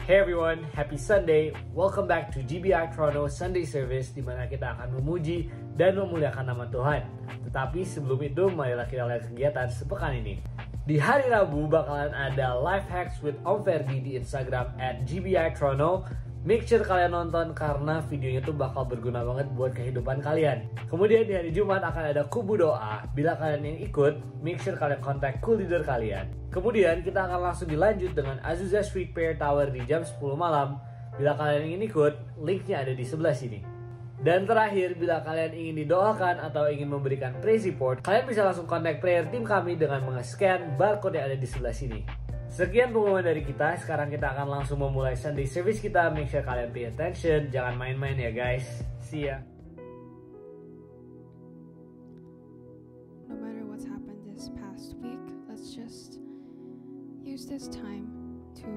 Hey everyone, happy Sunday. Welcome back to GBI Toronto Sunday Service, di mana kita akan memuji dan memuliakan nama Tuhan. Tetapi sebelum itu, marilah kita lihat kegiatan sepekan ini. Di hari Rabu bakalan ada live hacks with Om Ferdi di Instagram @GBI Toronto. Make sure kalian nonton karena videonya tuh bakal berguna banget buat kehidupan kalian. Kemudian di hari Jumat akan ada kubu doa. Bila kalian yang ikut, make sure kalian kontak cool leader kalian. Kemudian kita akan langsung dilanjut dengan Azusa Street Prayer Tower di jam 10 malam. Bila kalian ingin ikut, linknya ada di sebelah sini. Dan terakhir, bila kalian ingin didoakan atau ingin memberikan praise report, kalian bisa langsung kontak prayer team kami dengan nge-scan barcode yang ada di sebelah sini. Sekian pengumuman dari kita, sekarang kita akan langsung memulai Sunday service kita. Make sure kalian pay attention, jangan main-main ya guys. See ya. No matter what's happened this past week, let's just use this time to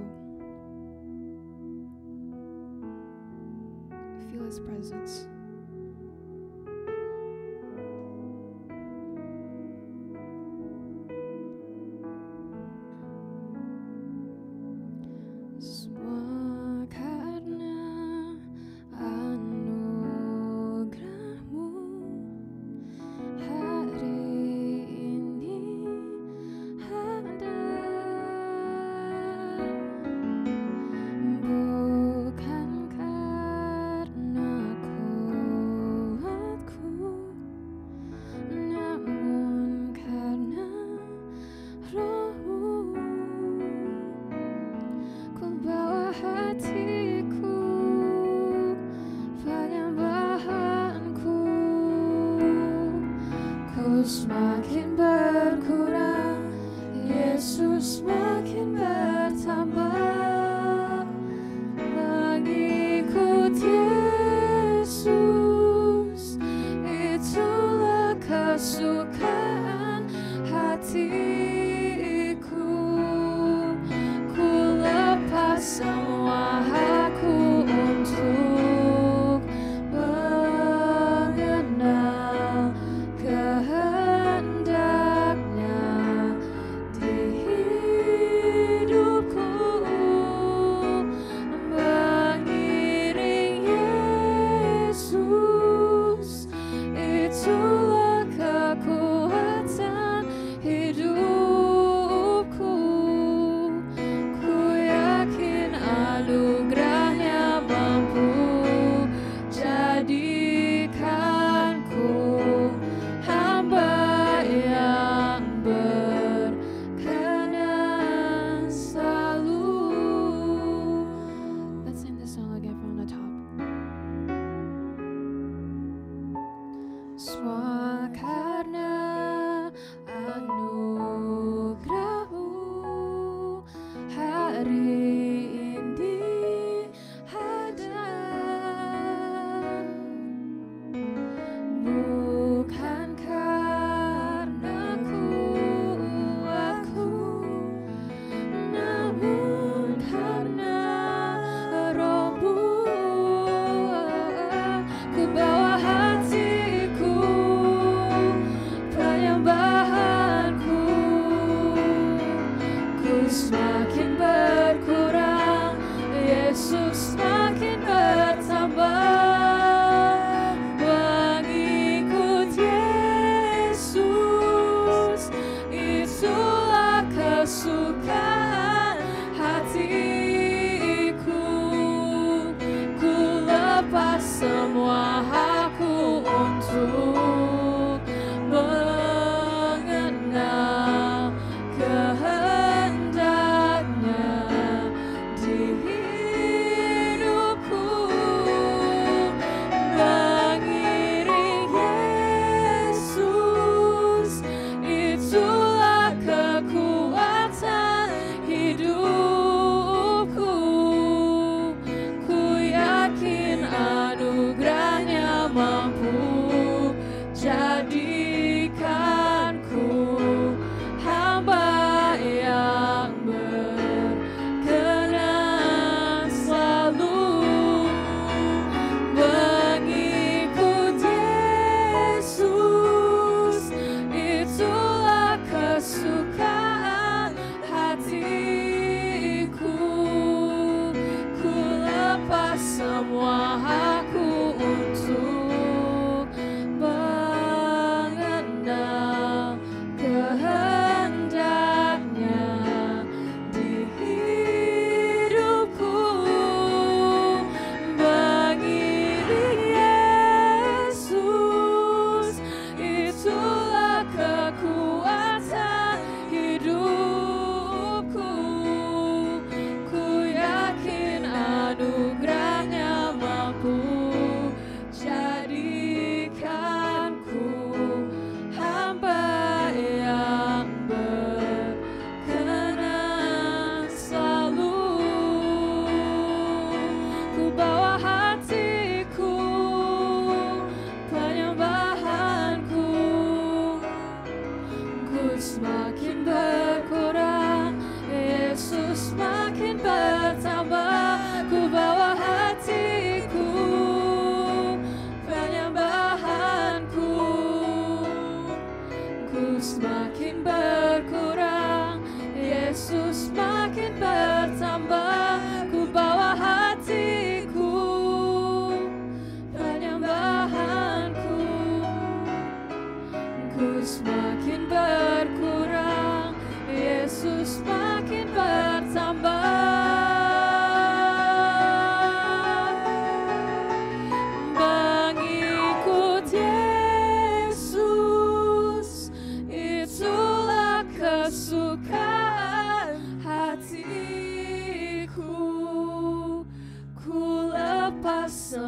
feel His presence. Semua karena anugerah-Mu, hari ini ada. Bukan karena kuatku, namun karena Roh-Mu. Ku bawa hatiku, penyembahanku. Ku semakin berkurang, Yesus semakin bertambah. Mengikut Yesus, itulah kesukaan hatiku. Ku lepas semua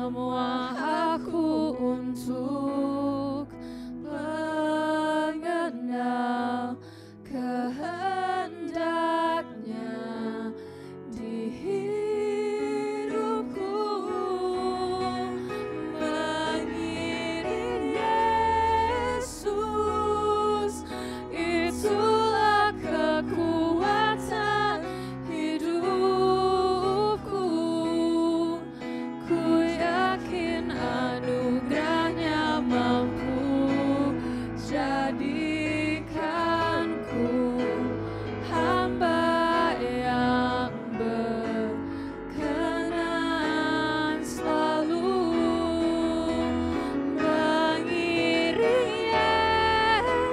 semua aku untuk mengenal kehendaknya di hidupku, mengiring Yesus, itulah kekuatan hidupku. Ku yakin anugerahnya mampu jadikanku hamba yang berkenan selalu mengiring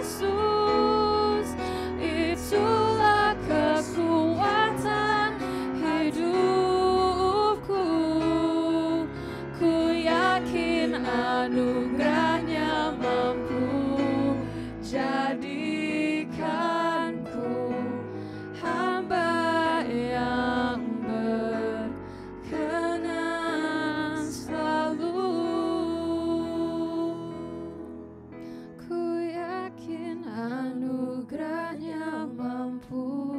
Yesus, itulah kekuatan hidupku. Ku yakin anugerahnya mampu jadikanku hamba yang berkenan selalu. Ku yakin anugerahnya mampu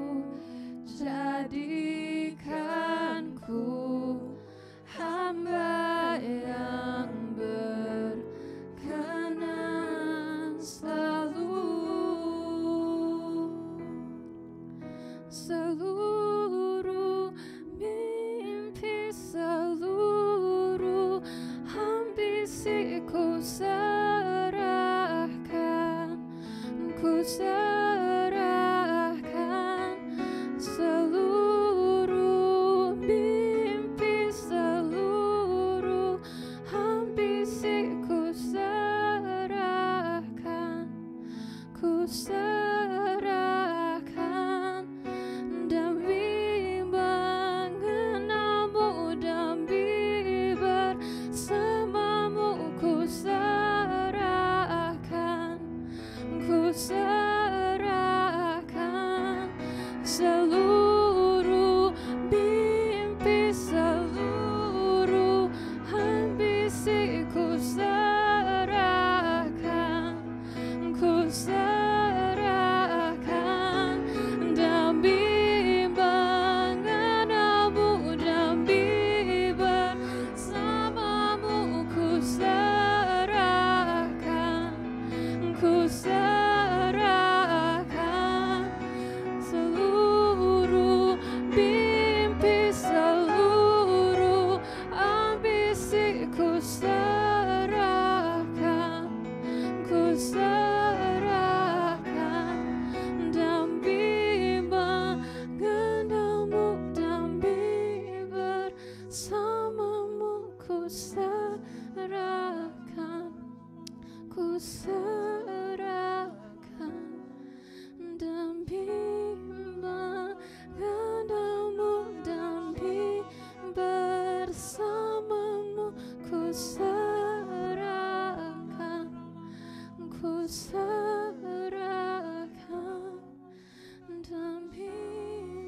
jadikanku hamba yang berkenan selalu. Seluruh mimpi, seluruh ambisiku serahkan, ku serahkan. Seluruh mimpi, seluruh ambisiku serahkan, ku serahkan. Demi mengenalmu, demi bersamamu, ku serahkan, ku serahkan. Seluruh mimpi, seluruh ambisiku serahkan, ku serahkan. Demi mengenalmu, demi bersamamu, ku serahkan, ku serahkan. Seluruh mimpi, seluruh ambisiku serahkan, ku serahkan. Demi mengenalmu, demi bersamamu, ku serahkan, ku serahkan. Demi mengenalmu, demi bersamamu, ku serahkan, ku serahkan. Demi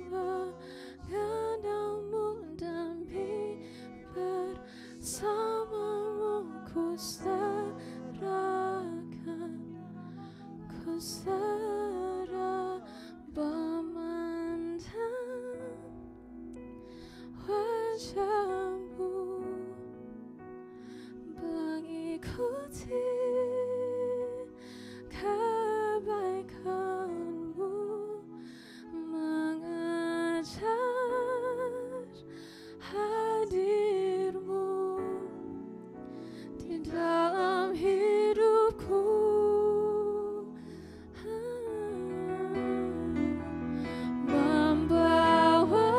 mengenalmu, demi bersamamu, ku serahkan, ku serah. Memandang wajahmu, mengikuti kebaikanmu, mengejar hadirmu di dalam hidupku. Membawa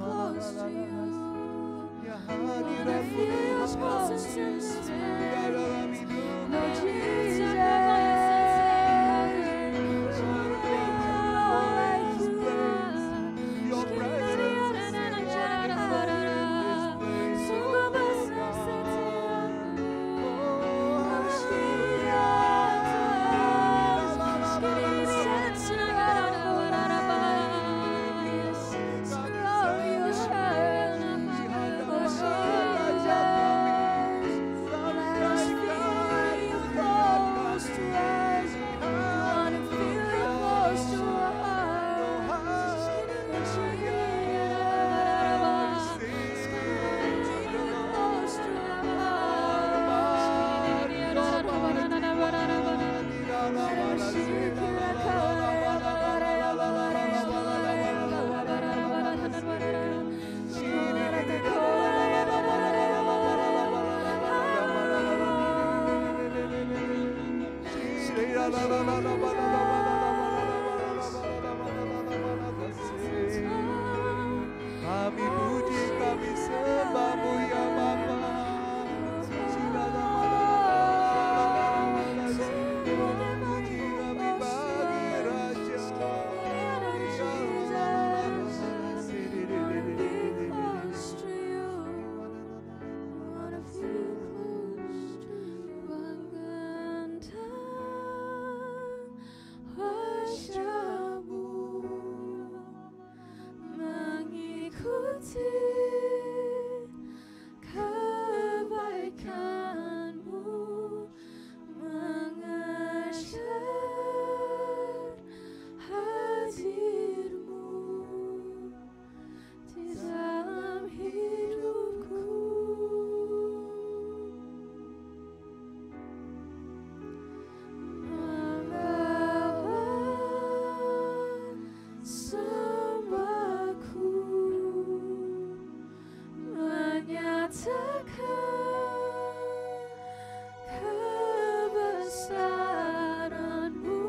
Close to you. Wanna feel your presence in the spirit. Lord Jesus, your Kami puji, kami sembahmu ya Bapa. Puji kami bagi Raja. Kebaikanmu mengejar hadirmu di dalam hidupku. Membawa sembahku, menyatakan kebesaranmu,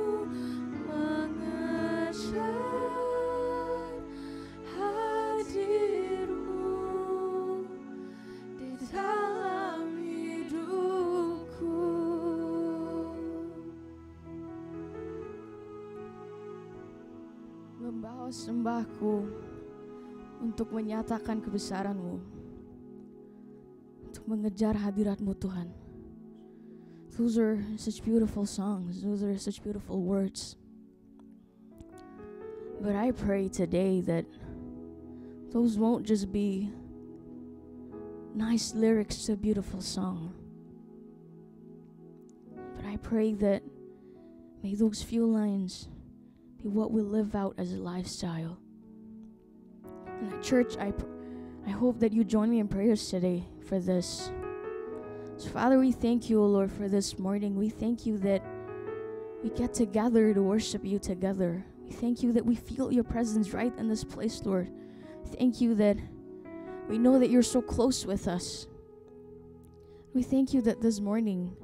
mengejar hadirmu di dalam hidupku. Membawa sembahku untuk menyatakan kebesaran-Mu, untuk mengejar hadirat-Mu Tuhan. Those are such beautiful songs. Those are such beautiful words. But I pray today that those won't just be nice lyrics to a beautiful song. But I pray that may those few lines be what we live out as a lifestyle. And at church, I hope that you join me in prayers today for this. So Father, we thank you, O Lord, for this morning. We thank you that we get together to worship you together. We thank you that we feel your presence right in this place, Lord. Thank you that we know that you're so close with us. We thank you that this morning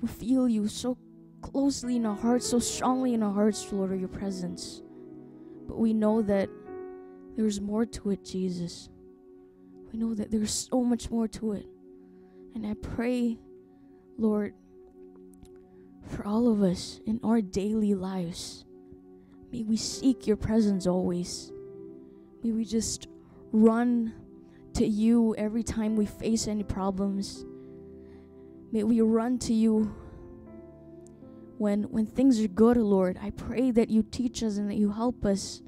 we feel you so closely in our hearts, so strongly in our hearts, Lord, of your presence. But we know that there's more to it, Jesus. We know that there's so much more to it. And I pray, Lord, for all of us in our daily lives, may we seek your presence always. May we just run to you every time we face any problems. May we run to you when things are good, Lord. I pray that you teach us and that you help us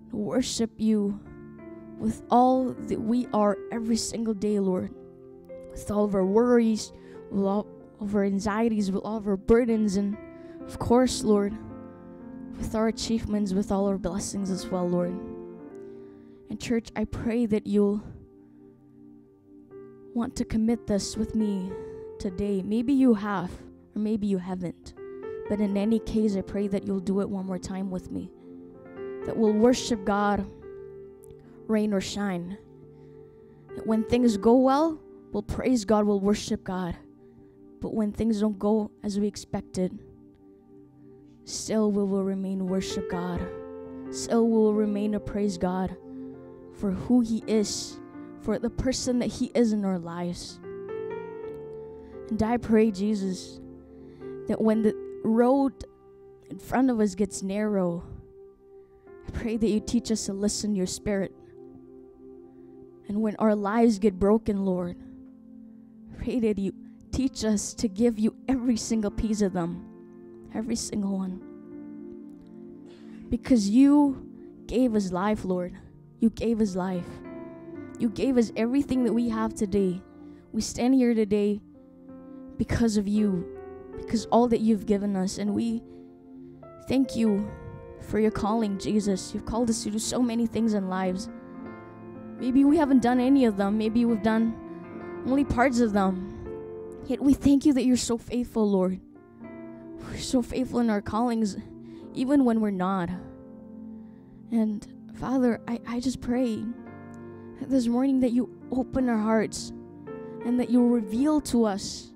to worship you with all that we are every single day, Lord. With all of our worries, with all of our anxieties, with all of our burdens, and of course, Lord, with our achievements, with all our blessings as well, Lord. And church, I pray that you'll want to commit this with me today. Maybe you have, or maybe you haven't. But in any case, I pray that you'll do it one more time with me. That we'll worship God, rain or shine. That when things go well, we'll praise God, we'll worship God. But when things don't go as we expected, still we will remain worship God. Still we will remain to praise God for who He is, for the person that He is in our lives. And I pray, Jesus, that when the road in front of us gets narrow, I pray that you teach us to listen to your Spirit. And when our lives get broken, Lord, I pray that you teach us to give you every single piece of them, every single one. Because you gave us life, Lord. You gave us life. You gave us everything that we have today. We stand here today because of you, because all that you've given us. And we thank you for your calling, Jesus. You've called us to do so many things in lives. Maybe we haven't done any of them. Maybe we've done only parts of them. Yet we thank you that you're so faithful, Lord. We're so faithful in our callings, even when we're not. And Father, I just pray that this morning that you open our hearts and that you reveal to us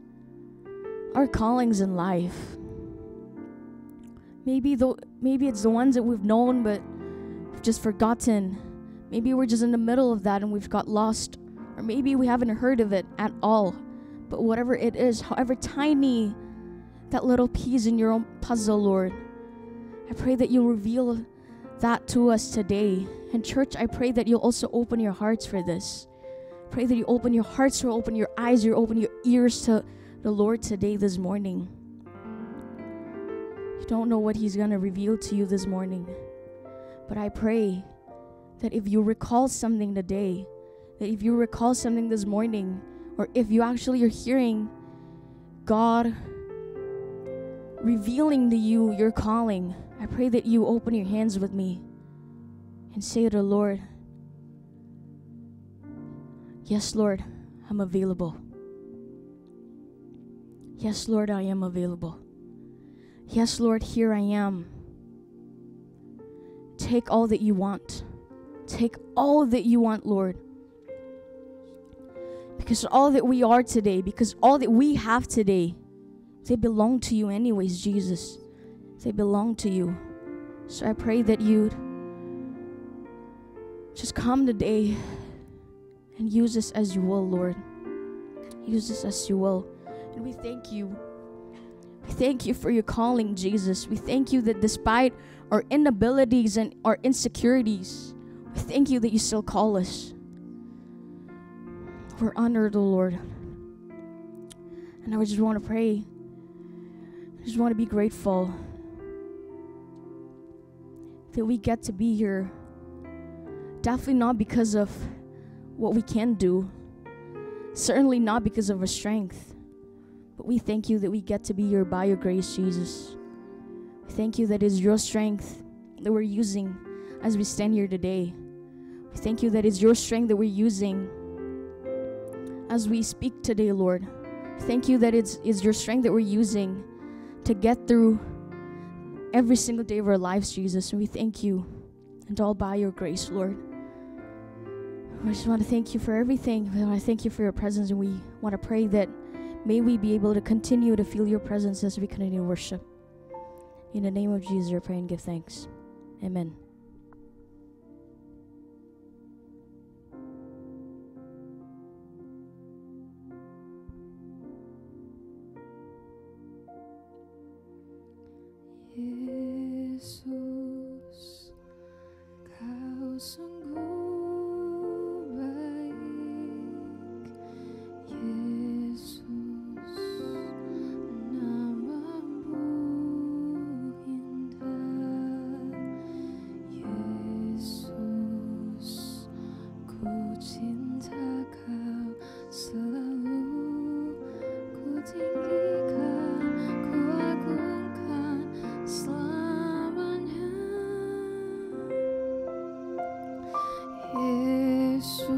our callings in life. Maybe it's the ones that we've known but we've just forgotten. Maybe we're just in the middle of that and we've got lost. Or maybe we haven't heard of it at all. But whatever it is, however tiny that little piece in your own puzzle, Lord, I pray that you'll reveal that to us today. And church, I pray that you'll also open your hearts for this. Pray that you open your hearts, you open your eyes, you open your ears to the Lord today, this morning. You don't know what He's going to reveal to you this morning. But I pray that if you recall something today, that if you recall something this morning, or if you actually are hearing God revealing to you your calling, I pray that you open your hands with me and say to the Lord, yes, Lord, I'm available. Yes, Lord, I am available. Yes, Lord, here I am. Take all that you want. Take all that you want, Lord. Because all that we are today, because all that we have today, they belong to you anyways, Jesus. They belong to you. So I pray that you'd just come today and use us as you will, Lord. Use us as you will. And we thank you. We thank you for your calling, Jesus. We thank you that despite our inabilities and our insecurities, we thank you that you still call us. We're honored, O Lord. And I just want to pray. I just want to be grateful that we get to be here. Definitely not because of what we can do. Certainly not because of our strength. But we thank you that we get to be here by your grace, Jesus. We thank you that it's your strength that we're using as we stand here today. We thank you that it's your strength that we're using as we speak today, Lord. Thank you that it's your strength that we're using to get through every single day of our lives, Jesus. And we thank you, and all by your grace, Lord. We just want to thank you for everything. We want to thank you for your presence, and we want to pray that may we be able to continue to feel your presence as we continue to worship. In the name of Jesus, I pray and give thanks. Amen. Yesus, kau sungguh baik. Yesus, namamu indah. Yesus, ku cinta kau selalu, ku tinggikan, ku agungkan selamanya. Yesus,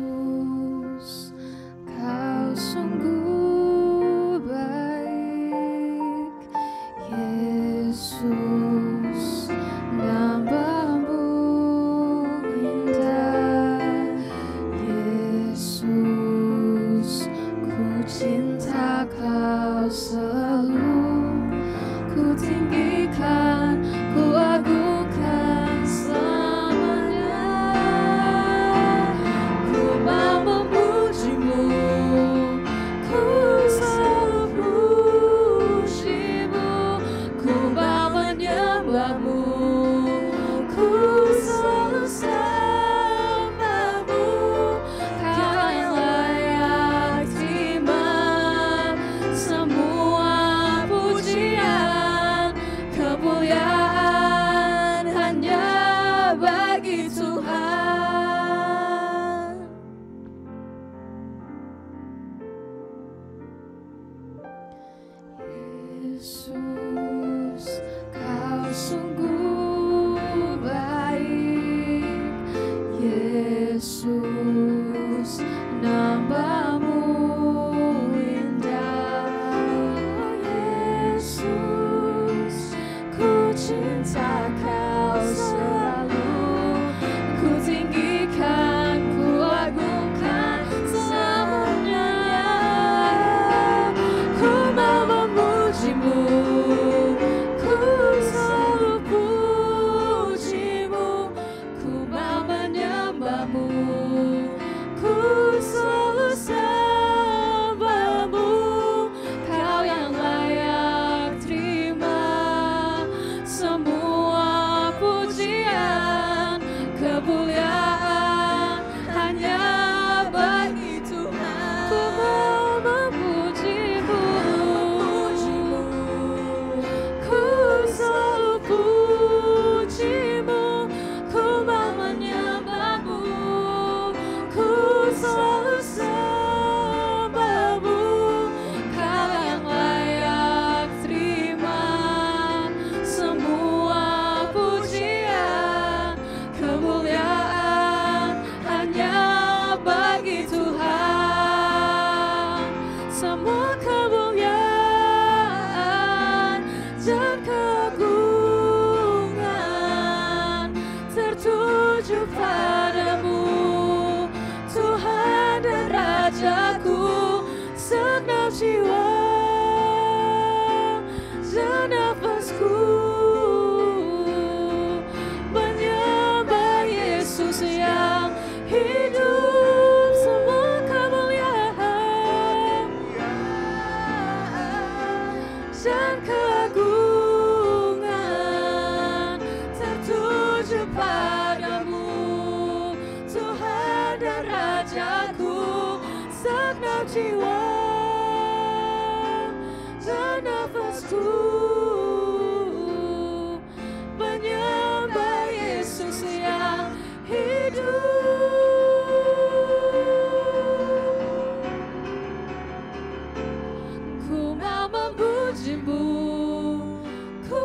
kau sungguh baik. Yesus, namamu indah. Yesus, ku cinta kau selalu, ku tinggikan, Yesus, Kau sungguh baik. Yesus, namamu indah. Yesus, ku cinta Kau selalu. Ku tinggikan, ku agungkan semuanya. Ku mau memujimu, ku selalu pujimu. Ku mau menyembahmu, ku selalu sembahmu. Kau yang layak terima semua pujian, kemuliaan hanya bagi Tuhan. Ku mau memujimu, ku selalu pujimu. Ku mau menyembahmu, ku selalu sembahmu. Kau yang layak terima semua pujian, kemuliaan hanya bagi Tuhan. Semua kemuliaan dan keagungan tertuju padamu, Tuhan dan Rajaku. Segenap jiwa dan nafasku menyembah Yesus yang hidup. Semua kemuliaan dan keagungan tertuju padamu, Tuhan dan Rajaku. Segenap jiwa dan nafasku menyembah Yesus yang hidup. Ku mau memujimu, ku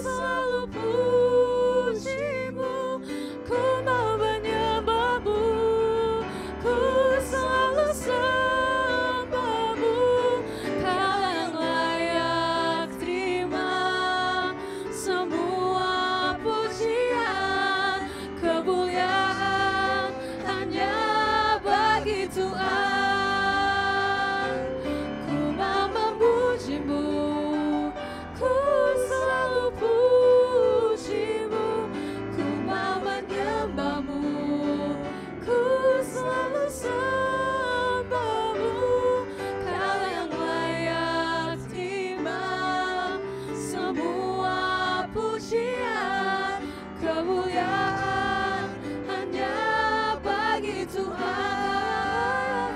selalu pujimu. Ku mau menyembahmu, ku selalu sembahmu. Kau yang layak terima semua pujian, kemuliaan hanya bagi Tuhan. Ku mau memujimu, ku selalu pujimu. Ku mau menyembahmu, ku selalu sembahmu. Kau yang layak terima semua pujian, kemuliaan hanya bagi Tuhan.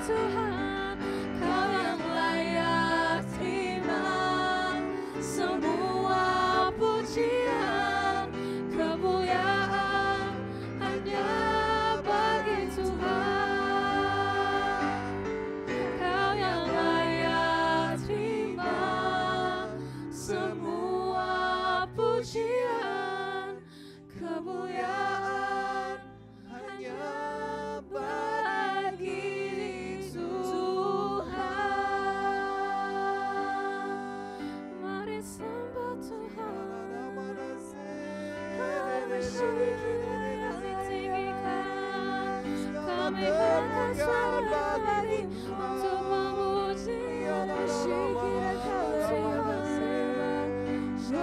Tuhan, Kau yang layak terima semua pujian, kemuliaan hanya bagi Tuhan. Kau yang layak terima semua pujian, kemuliaan hanya bagi Tuhan. Mari sembah Tuhan, kami bersyukur, kami tinggikan, kami angkat suara kami untuk memuji dan bersyukur Kau Tuhan. Oh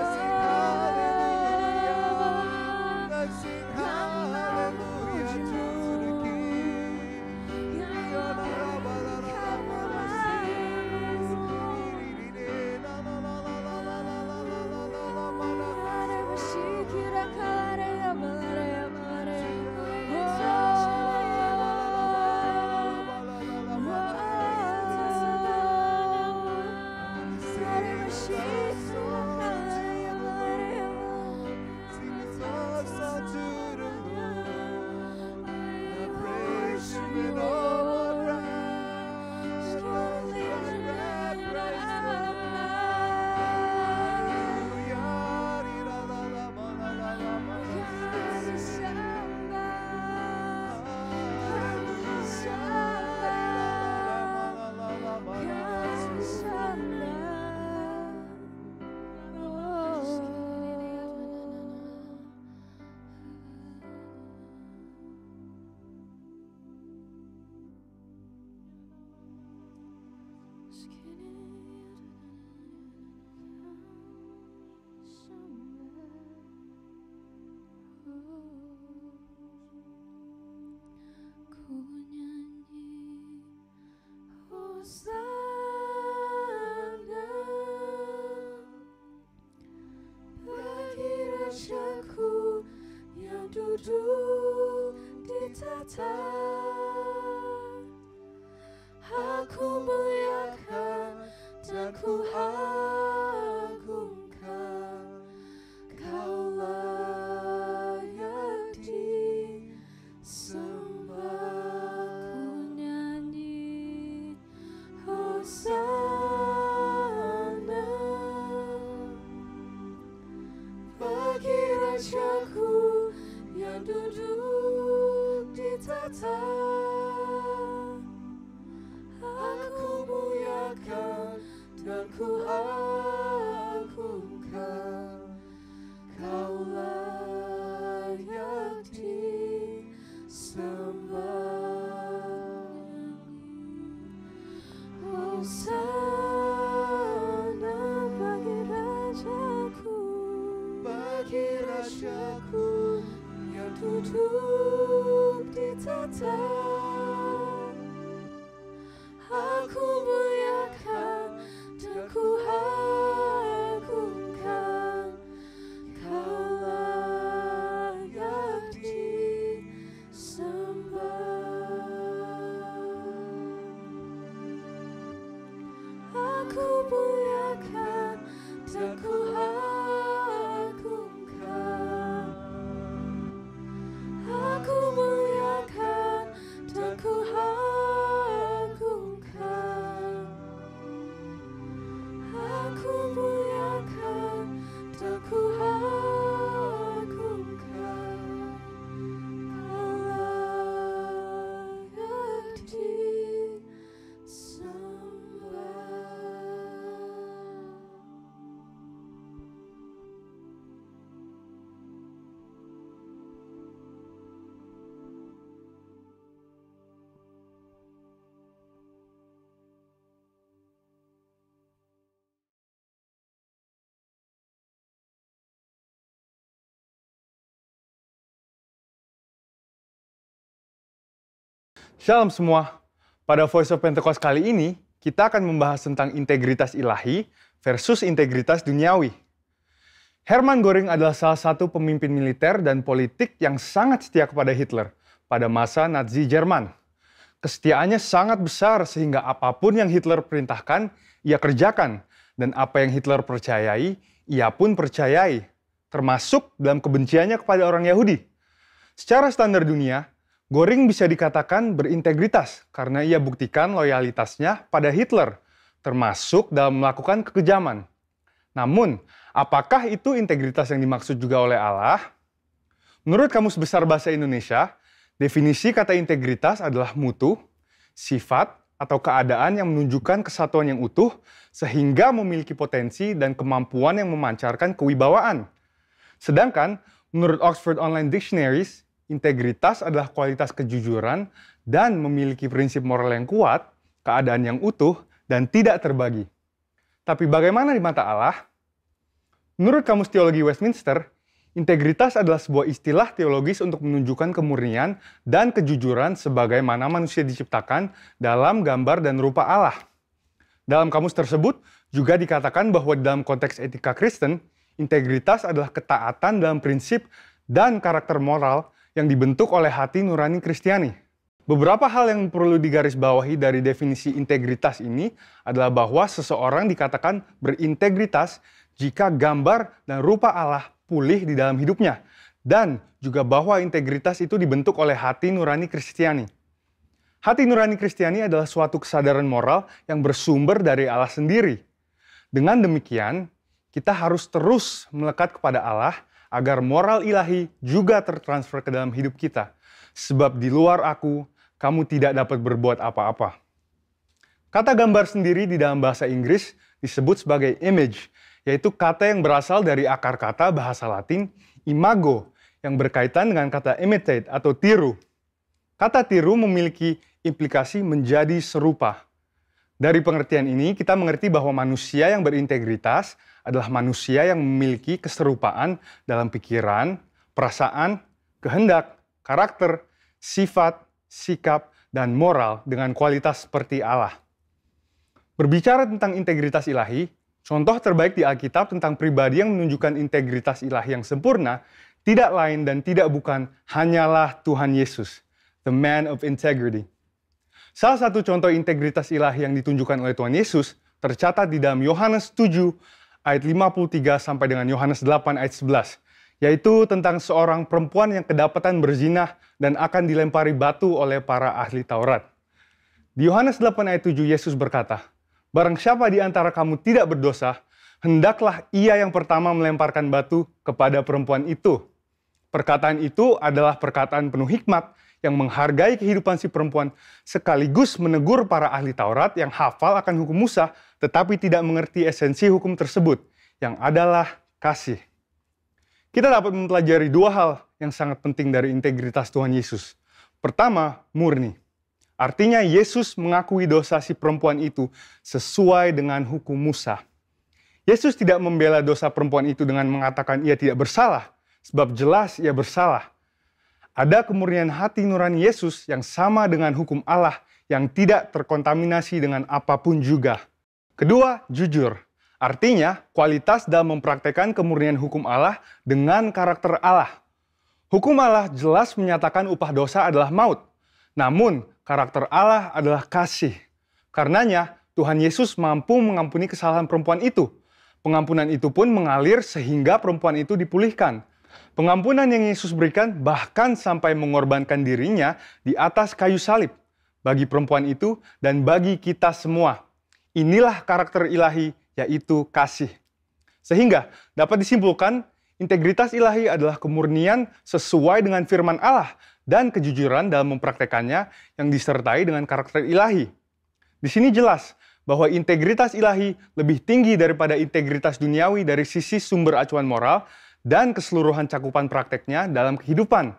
duduk di tata. Aku muliakan dan ku agungkan, Kau layak disembah. Ku nyanyi Hosana bagi Rajaku yang duduk di tata. Aku muliakan dan ku agungkan, Kau layak disembah. Hosana bagi Rajaku yang duduk di tata. Aku muliakan dan ku agungkan, Kau layak disembah. Aku muliakan dan ku agungkan, aku muliakan dan ku agungkan, aku muliakan dan ku agungkan, Kau layak disembah. Shalom semua. Pada Voice of Pentecost kali ini, kita akan membahas tentang integritas ilahi versus integritas duniawi. Hermann Göring adalah salah satu pemimpin militer dan politik yang sangat setia kepada Hitler pada masa Nazi Jerman. Kesetiaannya sangat besar sehingga apapun yang Hitler perintahkan, ia kerjakan. Dan apa yang Hitler percayai, ia pun percayai. Termasuk dalam kebenciannya kepada orang Yahudi. Secara standar dunia, Göring bisa dikatakan berintegritas karena ia buktikan loyalitasnya pada Hitler, termasuk dalam melakukan kekejaman. Namun, apakah itu integritas yang dimaksud juga oleh Allah? Menurut Kamus Besar Bahasa Indonesia, definisi kata integritas adalah mutu, sifat, atau keadaan yang menunjukkan kesatuan yang utuh sehingga memiliki potensi dan kemampuan yang memancarkan kewibawaan. Sedangkan, menurut Oxford Online Dictionaries, integritas adalah kualitas kejujuran dan memiliki prinsip moral yang kuat, keadaan yang utuh, dan tidak terbagi. Tapi bagaimana di mata Allah? Menurut Kamus Teologi Westminster, integritas adalah sebuah istilah teologis untuk menunjukkan kemurnian dan kejujuran sebagaimana manusia diciptakan dalam gambar dan rupa Allah. Dalam kamus tersebut juga dikatakan bahwa dalam konteks etika Kristen, integritas adalah ketaatan dalam prinsip dan karakter moral yang dibentuk oleh hati nurani Kristiani. Beberapa hal yang perlu digarisbawahi dari definisi integritas ini adalah bahwa seseorang dikatakan berintegritas jika gambar dan rupa Allah pulih di dalam hidupnya, dan juga bahwa integritas itu dibentuk oleh hati nurani Kristiani. Hati nurani Kristiani adalah suatu kesadaran moral yang bersumber dari Allah sendiri. Dengan demikian, kita harus terus melekat kepada Allah agar moral ilahi juga tertransfer ke dalam hidup kita. Sebab di luar aku, kamu tidak dapat berbuat apa-apa. Kata gambar sendiri di dalam bahasa Inggris disebut sebagai image, yaitu kata yang berasal dari akar kata bahasa Latin imago, yang berkaitan dengan kata imitate atau tiru. Kata tiru memiliki implikasi menjadi serupa. Dari pengertian ini, kita mengerti bahwa manusia yang berintegritas adalah manusia yang memiliki keserupaan dalam pikiran, perasaan, kehendak, karakter, sifat, sikap, dan moral dengan kualitas seperti Allah. Berbicara tentang integritas ilahi, contoh terbaik di Alkitab tentang pribadi yang menunjukkan integritas ilahi yang sempurna Tidak lain dan tidak bukan, hanyalah Tuhan Yesus, the man of integrity. Salah satu contoh integritas ilahi yang ditunjukkan oleh Tuhan Yesus tercatat di dalam Yohanes 7 ayat 53 sampai dengan Yohanes 8 ayat 11, yaitu tentang seorang perempuan yang kedapatan berzinah dan akan dilempari batu oleh para ahli Taurat. Di Yohanes 8 ayat 7 Yesus berkata, "Barang siapa di antara kamu tidak berdosa, hendaklah ia yang pertama melemparkan batu kepada perempuan itu." Perkataan itu adalah perkataan penuh hikmat yang menghargai kehidupan si perempuan sekaligus menegur para ahli Taurat yang hafal akan hukum Musa tetapi tidak mengerti esensi hukum tersebut yang adalah kasih. Kita dapat mempelajari dua hal yang sangat penting dari integritas Tuhan Yesus. Pertama, murni. Artinya Yesus mengakui dosa si perempuan itu sesuai dengan hukum Musa. Yesus tidak membela dosa perempuan itu dengan mengatakan ia tidak bersalah, sebab jelas ia bersalah. Ada kemurnian hati nurani Yesus yang sama dengan hukum Allah yang tidak terkontaminasi dengan apapun juga. Kedua, jujur. Artinya, kualitas dalam mempraktekkan kemurnian hukum Allah dengan karakter Allah. Hukum Allah jelas menyatakan upah dosa adalah maut. Namun, karakter Allah adalah kasih. Karenanya, Tuhan Yesus mampu mengampuni kesalahan perempuan itu. Pengampunan itu pun mengalir sehingga perempuan itu dipulihkan. Pengampunan yang Yesus berikan bahkan sampai mengorbankan dirinya di atas kayu salib bagi perempuan itu dan bagi kita semua. Inilah karakter ilahi, yaitu kasih. Sehingga dapat disimpulkan, integritas ilahi adalah kemurnian sesuai dengan firman Allah dan kejujuran dalam mempraktekannya yang disertai dengan karakter ilahi. Di sini jelas bahwa integritas ilahi lebih tinggi daripada integritas duniawi dari sisi sumber acuan moral dan keseluruhan cakupan prakteknya dalam kehidupan.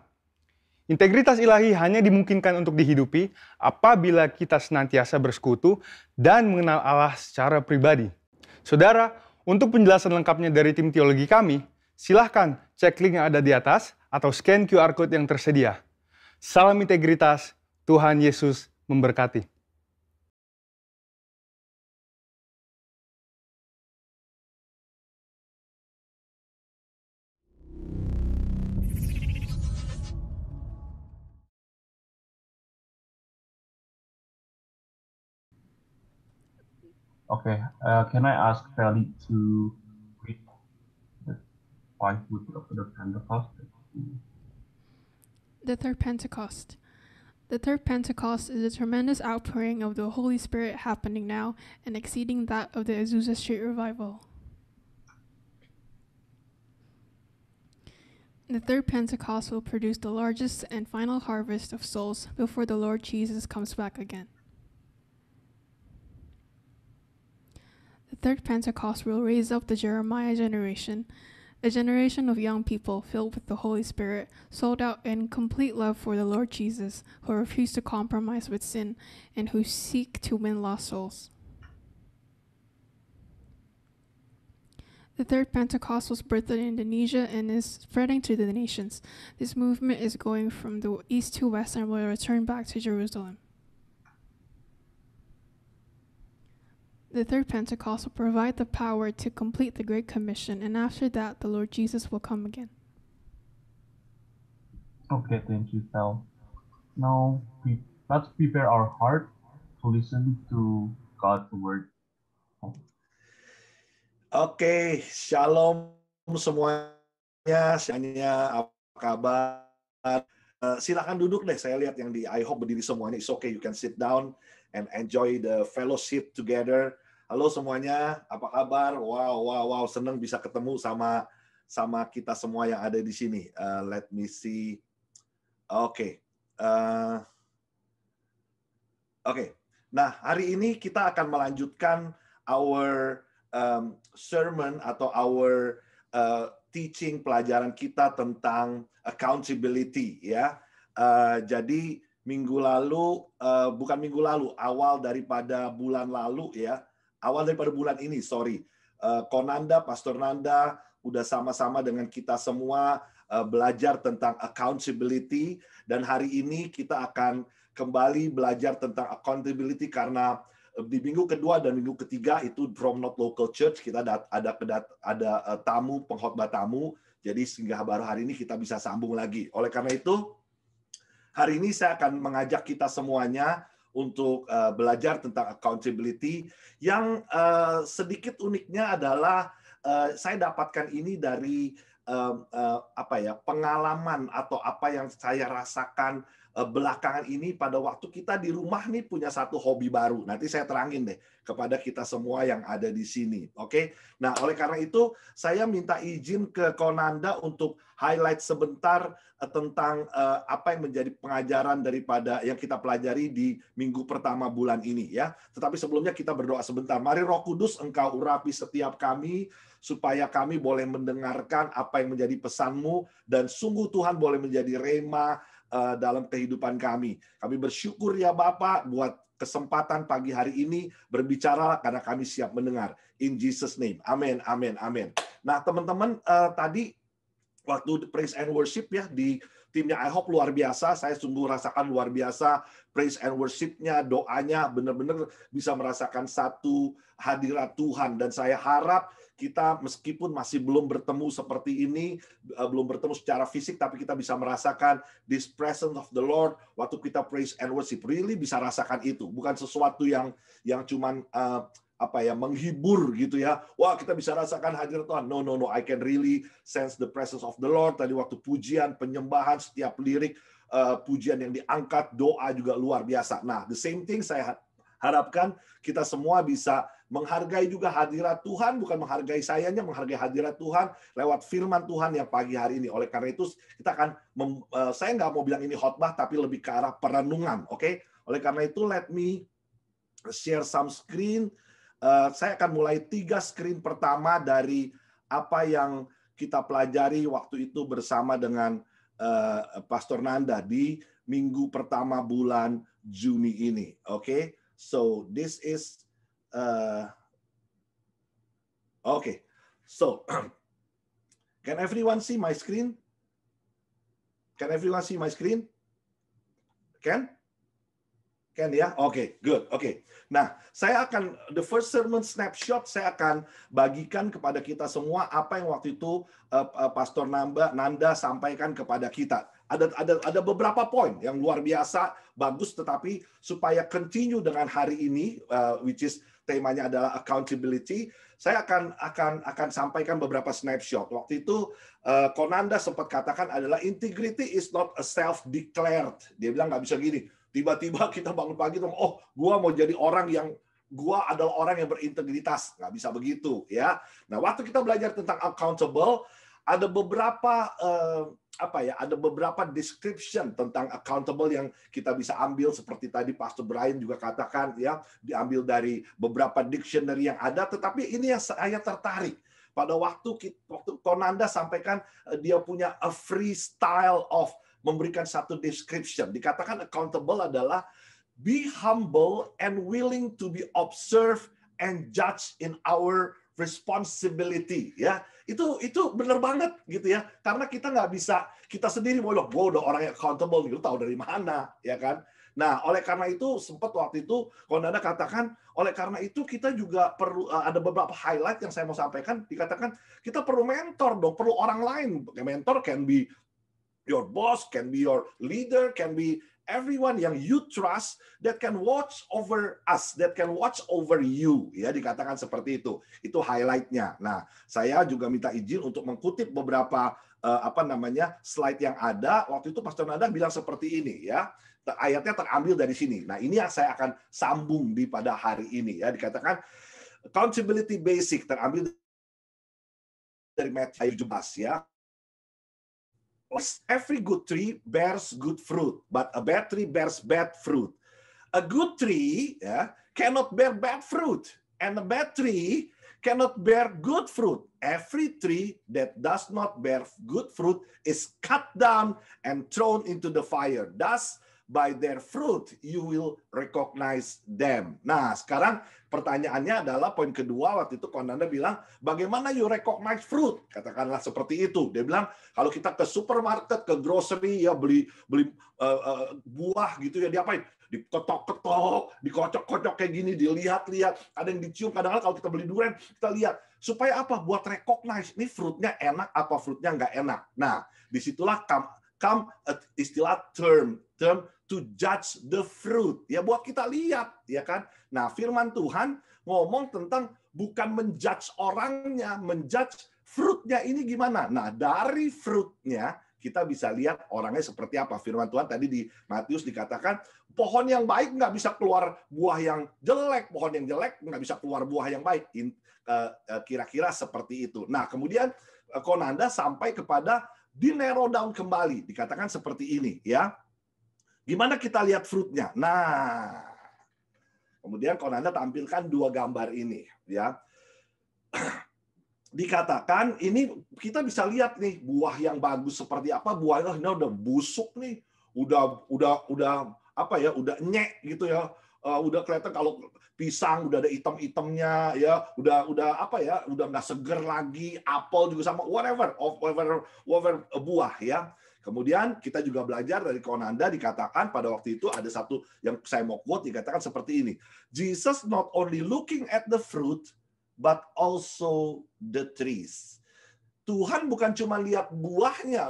Integritas ilahi hanya dimungkinkan untuk dihidupi apabila kita senantiasa bersekutu dan mengenal Allah secara pribadi. Saudara, untuk penjelasan lengkapnya dari tim teologi kami, silahkan cek link yang ada di atas atau scan QR Code yang tersedia. Salam integritas, Tuhan Yesus memberkati. Okay, can I ask Feli to read the 5 weeks of the Pentecost? The third Pentecost. The third Pentecost is a tremendous outpouring of the Holy Spirit happening now and exceeding that of the Azusa Street revival. The third Pentecost will produce the largest and final harvest of souls before the Lord Jesus comes back again. The third Pentecost will raise up the Jeremiah generation, a generation of young people filled with the Holy Spirit, sold out in complete love for the Lord Jesus, who refuse to compromise with sin and who seek to win lost souls. The third Pentecost was birthed in Indonesia and is spreading to the nations. This movement is going from the east to west and will return back to Jerusalem. The third Pentecost will provide the power to complete the Great Commission, and after that, the Lord Jesus will come again. Okay, thank you, Fel. Now, let's prepare our heart to listen to God's word. Oke, shalom semuanya. Apa kabar? Silakan duduk deh. Saya lihat yang di iHop berdiri semuanya. It's okay, you can sit down and enjoy the fellowship together. Halo semuanya, apa kabar? Wow, senang bisa ketemu sama kita semua yang ada di sini. Let me see. Oke. Nah, hari ini kita akan melanjutkan our sermon atau our teaching pelajaran kita tentang accountability ya. Jadi awal daripada bulan lalu ya, awal daripada bulan ini, Konanda, Pastor Nanda udah sama-sama dengan kita semua belajar tentang accountability, dan hari ini kita akan kembali belajar tentang accountability karena di minggu kedua dan minggu ketiga itu from not local church, kita ada tamu, pengkhotbah tamu. Jadi sehingga baru hari ini kita bisa sambung lagi. Oleh karena itu, hari ini saya akan mengajak kita semuanya untuk belajar tentang accountability. Yang sedikit uniknya adalah saya dapatkan ini dari pengalaman atau apa yang saya rasakan belakangan ini pada waktu kita di rumah nih punya satu hobi baru. Nanti saya terangin deh kepada kita semua yang ada di sini. Oke. Nah, oleh karena itu saya minta izin ke Konanda untuk highlight sebentar tentang apa yang menjadi pengajaran daripada yang kita pelajari di minggu pertama bulan ini ya. Tetapi sebelumnya kita berdoa sebentar. Mari Roh Kudus, Engkau urapi setiap kami supaya kami boleh mendengarkan apa yang menjadi pesan-Mu dan sungguh Tuhan boleh menjadi rema dalam kehidupan kami. Kami bersyukur ya Bapak buat kesempatan pagi hari ini berbicara karena kami siap mendengar. In Jesus name. Amin, amin, amin. Nah teman-teman tadi waktu praise and worship ya di timnya I Hope luar biasa. Saya sungguh rasakan luar biasa praise and worship-nya, doanya benar-benar bisa merasakan satu hadirat Tuhan. Dan saya harap kita meskipun masih belum bertemu seperti ini, belum bertemu secara fisik, tapi kita bisa merasakan this presence of the Lord waktu kita praise and worship. Really bisa rasakan itu, bukan sesuatu yang cuman menghibur gitu ya. Wah, kita bisa rasakan hadirat Tuhan. No, I can really sense the presence of the Lord. Tadi waktu pujian, penyembahan, setiap lirik pujian yang diangkat, doa juga luar biasa. Nah, the same thing saya harapkan kita semua bisa menghargai juga hadirat Tuhan, bukan menghargai sayanya, menghargai hadirat Tuhan lewat firman Tuhan yang pagi hari ini. Oleh karena itu, kita akan, saya nggak mau bilang ini khotbah, tapi lebih ke arah perenungan. Oke? Oleh karena itu, let me share some screen. Saya akan mulai 3 screen pertama dari apa yang kita pelajari waktu itu bersama dengan Pastor Nanda di minggu pertama bulan Juni ini. Oke? So, this is okay. So, can everyone see my screen? Can everyone see my screen? Can ya? Oke, good. Oke. Nah, saya akan the first sermon snapshot saya akan bagikan kepada kita semua apa yang waktu itu Pastor Nanda sampaikan kepada kita. Ada beberapa poin yang luar biasa, bagus, tetapi supaya continue dengan hari ini, which is temanya adalah accountability, saya akan sampaikan beberapa snapshot. Waktu itu Konanda sempat katakan adalah integrity is not a self-declared. Dia bilang nggak bisa gini. Tiba-tiba kita bangun pagi, gua mau jadi orang yang gua adalah orang yang berintegritas. Nggak bisa begitu, ya. Nah, waktu kita belajar tentang accountable, ada beberapa ada beberapa description tentang accountable yang kita bisa ambil seperti tadi Pastor Brian juga katakan ya, diambil dari beberapa dictionary yang ada, tetapi ini yang saya tertarik. Pada waktu Konanda sampaikan dia punya a free style of memberikan satu description. Dikatakan accountable adalah be humble and willing to be observed and judged in our responsibility, ya. Itu benar banget gitu ya, karena kita nggak bisa kita sendiri mau bilang gue udah orang yang accountable, gitu tahu dari mana, ya kan. Nah, oleh karena itu sempat waktu itu Konanda katakan, oleh karena itu kita juga perlu ada beberapa highlight yang saya mau sampaikan. Dikatakan kita perlu mentor dong, perlu orang lain. Mentor can be your boss, can be your leader, can be everyone yang you trust that can watch over us, that can watch over you. Ya, dikatakan seperti itu. Itu highlight-nya. Nah, saya juga minta izin untuk mengutip beberapa slide yang ada. Waktu itu Pastor Nanda bilang seperti ini ya. Ayatnya terambil dari sini. Nah, ini yang saya akan sambung di pada hari ini ya. Dikatakan accountability basic terambil dari Matius 17 ya. Every good tree bears good fruit, but a bad tree bears bad fruit. A good tree cannot bear bad fruit, and a bad tree cannot bear good fruit. Every tree that does not bear good fruit is cut down and thrown into the fire. Thus, by their fruit you will recognize them. Nah, sekarang pertanyaannya adalah poin kedua. Waktu itu Konanda bilang, bagaimana you recognize fruit? Katakanlah seperti itu. Dia bilang, kalau kita ke supermarket, ke grocery, ya beli buah gitu ya, diapain? diketok-ketok, dikocok-kocok kayak gini, dilihat-lihat, ada yang dicium. Kadang-kadang kalau kita beli durian, kita lihat. Supaya apa? Buat recognize, ini fruitnya enak apa fruitnya nggak enak. Nah, disitulah come istilah term to judge the fruit. Ya buat kita lihat, ya kan? Nah, firman Tuhan ngomong tentang bukan menjudge orangnya, menjudge fruitnya ini gimana. Nah, dari fruitnya kita bisa lihat orangnya seperti apa. Firman Tuhan tadi di Matius dikatakan, pohon yang baik nggak bisa keluar buah yang jelek, pohon yang jelek nggak bisa keluar buah yang baik. Kira-kira seperti itu. Nah, kemudian Konanda sampai kepada di narrow down kembali, dikatakan seperti ini, ya. Gimana kita lihat fruitnya? Nah, kemudian Konanda tampilkan 2 gambar ini, ya. Dikatakan ini kita bisa lihat nih buah yang bagus seperti apa, buahnya udah busuk nih, udah apa ya, udah nyek gitu ya, udah kelihatan kalau pisang udah ada item-itemnya ya, udah apa ya, udah nggak seger lagi, apel juga sama, whatever buah ya. Kemudian kita juga belajar dari Konanda, dikatakan pada waktu itu ada satu yang saya mau quote, dikatakan seperti ini, Jesus not only looking at the fruit but also the trees. Tuhan bukan cuma lihat buahnya,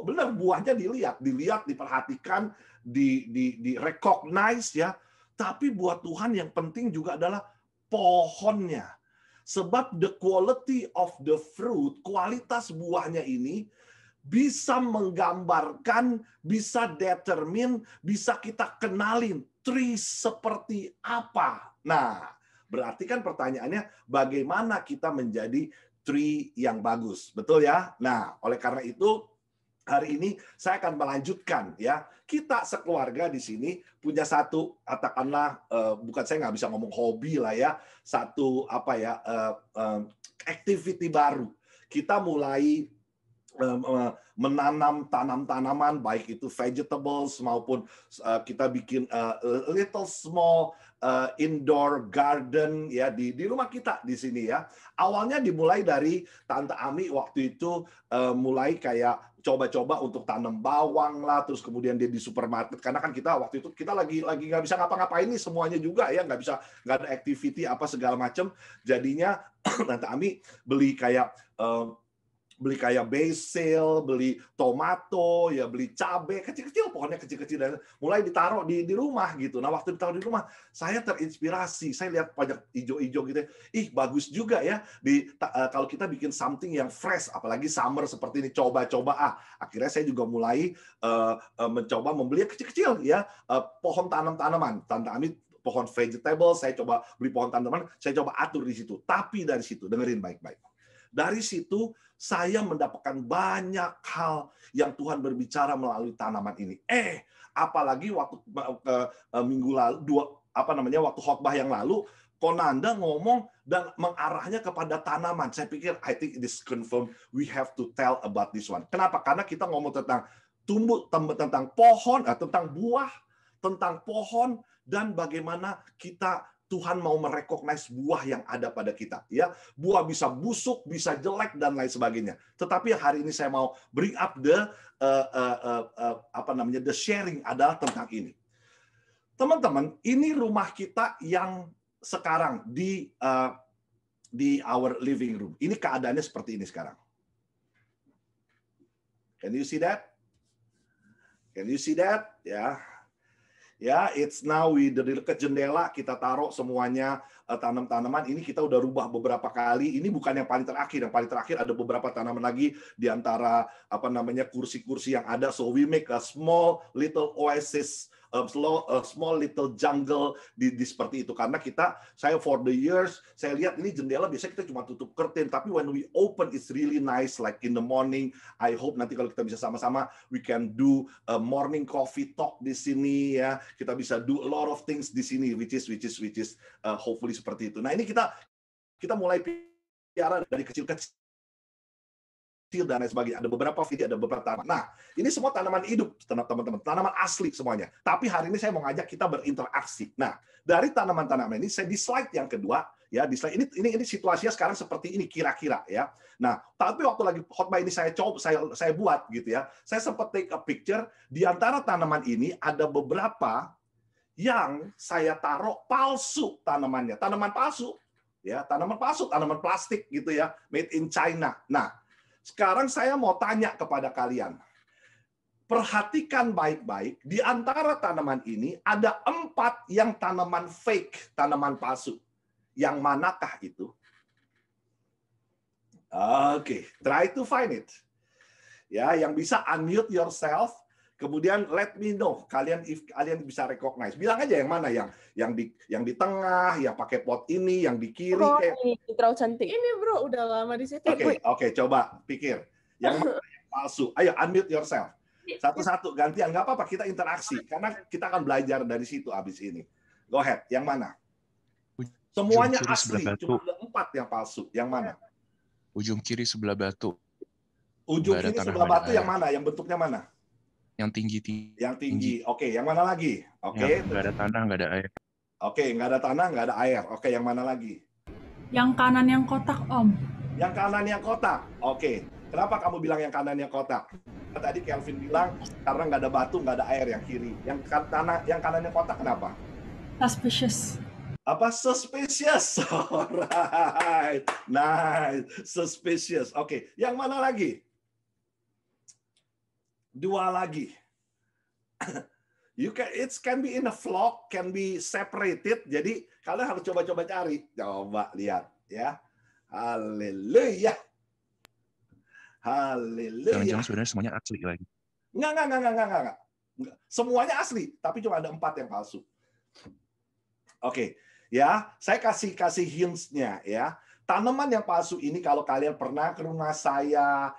benar buahnya dilihat, diperhatikan, di recognize ya. Tapi buat Tuhan yang penting juga adalah pohonnya. Sebab the quality of the fruit, kualitas buahnya ini bisa menggambarkan, bisa determine, bisa kita kenalin trees seperti apa. Nah, berarti kan pertanyaannya bagaimana kita menjadi tree yang bagus. Betul ya? Nah, oleh karena itu hari ini saya akan melanjutkan ya. Kita sekeluarga di sini punya satu, katakanlah bukan, saya nggak bisa ngomong hobi lah ya, satu apa ya, activity baru. Kita mulai menanam tanaman, baik itu vegetables maupun kita bikin little small indoor garden ya di rumah kita di sini ya. Awalnya dimulai dari Tante Ami waktu itu mulai kayak coba-coba untuk tanam bawang lah, terus kemudian dia di supermarket, karena kan kita waktu itu kita lagi nggak bisa ngapa-ngapain nih semuanya juga ya, nggak ada activity apa segala macam. Jadinya Tante Ami beli kayak basil, beli tomato, ya beli cabai kecil-kecil, pohonnya kecil-kecil, dan mulai ditaruh di rumah gitu. Nah, waktu ditaruh di rumah, saya terinspirasi. Saya lihat banyak hijau-hijau gitu. Bagus juga ya. Kalau kita bikin something yang fresh, apalagi summer seperti ini, coba-coba. Akhirnya saya juga mulai mencoba membeli yang kecil-kecil ya, pohon tanaman. Tante Ami pohon vegetable, saya coba beli pohon tanaman, saya coba atur di situ. Tapi dari situ, dengerin baik-baik. Dari situ saya mendapatkan banyak hal yang Tuhan berbicara melalui tanaman ini. Apalagi waktu minggu lalu, waktu khotbah yang lalu, Konanda ngomong dan mengarahnya kepada tanaman. Saya pikir, I think it is confirmed, we have to tell about this one. Kenapa? Karena kita ngomong tentang tentang pohon, tentang buah, tentang pohon, dan bagaimana Tuhan mau merecognize buah yang ada pada kita, ya. Buah bisa busuk, bisa jelek dan lain sebagainya. Tetapi hari ini saya mau bring up the sharing adalah tentang ini. Teman-teman, ini rumah kita yang sekarang di our living room. Ini keadaannya seperti ini sekarang. Can you see that? Can you see that? Ya. Ya, it's now di dekat jendela kita taruh semuanya tanam-tanaman. Ini kita udah rubah beberapa kali. Ini bukan yang paling terakhir. Yang paling terakhir ada beberapa tanaman lagi di antara kursi-kursi yang ada. So we make a small little oasis, a small little jungle di seperti itu. Karena saya for the years saya lihat ini jendela biasanya kita cuma tutup curtain, tapi when we open it's really nice, like in the morning. I hope nanti kalau kita bisa sama-sama we can do a morning coffee talk di sini ya. Kita bisa do a lot of things di sini which is hopefully seperti itu. Nah, ini kita mulai piara dari kecil-kecil dan lain sebagainya. Ada beberapa video, ada beberapa tanaman. Nah, ini semua tanaman hidup, teman-teman. Tanaman asli semuanya. Tapi hari ini saya mau ngajak kita berinteraksi. Nah, dari tanaman-tanaman ini, saya di slide yang kedua, ya, di slide ini situasinya sekarang seperti ini kira-kira, ya. Nah, tapi waktu lagi khotbah ini saya buat gitu ya. Saya sempat take a picture di antara tanaman ini ada beberapa yang saya taruh palsu tanamannya, tanaman palsu, ya, tanaman palsu, tanaman plastik gitu ya, made in China. Nah, sekarang saya mau tanya kepada kalian, perhatikan baik-baik, di antara tanaman ini ada 4 yang tanaman fake, tanaman palsu. Yang manakah itu? Oke, try to find it. Ya, yang bisa unmute yourself, kemudian let me know kalian bisa recognize. Bilang aja yang mana, yang di tengah, yang pakai pot ini, yang di kiri. Ini terlalu cantik. Ini bro, udah lama di situ. Oke, coba pikir. Yang mana yang palsu? Ayo unmute yourself. Satu-satu, gantian. Nggak apa-apa, kita interaksi. Karena kita akan belajar dari situ abis ini. Go ahead, yang mana? Semuanya asli, cuma ada 4 yang palsu. Yang mana? Ujung kiri sebelah batu. Ujung kiri sebelah batu yang mana? Yang bentuknya mana? Yang tinggi. Yang tinggi. Oke, yang mana lagi? Oke. Nggak ada tanah, nggak ada air. Oke, nggak ada tanah, nggak ada air. Oke, yang mana lagi? Yang kanan yang kotak, Om. Yang kanan yang kotak. Oke. Kenapa kamu bilang yang kanan yang kotak? Tadi Kelvin bilang karena nggak ada batu, nggak ada air yang kiri. Yang kanan yang kotak kenapa? Suspicious. Apa? Suspicious. Alright. Nice. Suspicious. Oke. Yang mana lagi? 2 lagi. It can be in a flock, can be separated. Jadi kalian harus coba-coba cari. Coba lihat ya. Haleluya. Haleluya. Jangan-jangan sebenarnya semuanya asli lagi. Enggak. Semuanya asli, tapi cuma ada 4 yang palsu. Oke. Ya, saya kasih hints-nya ya. Tanaman yang palsu ini kalau kalian pernah ke rumah saya,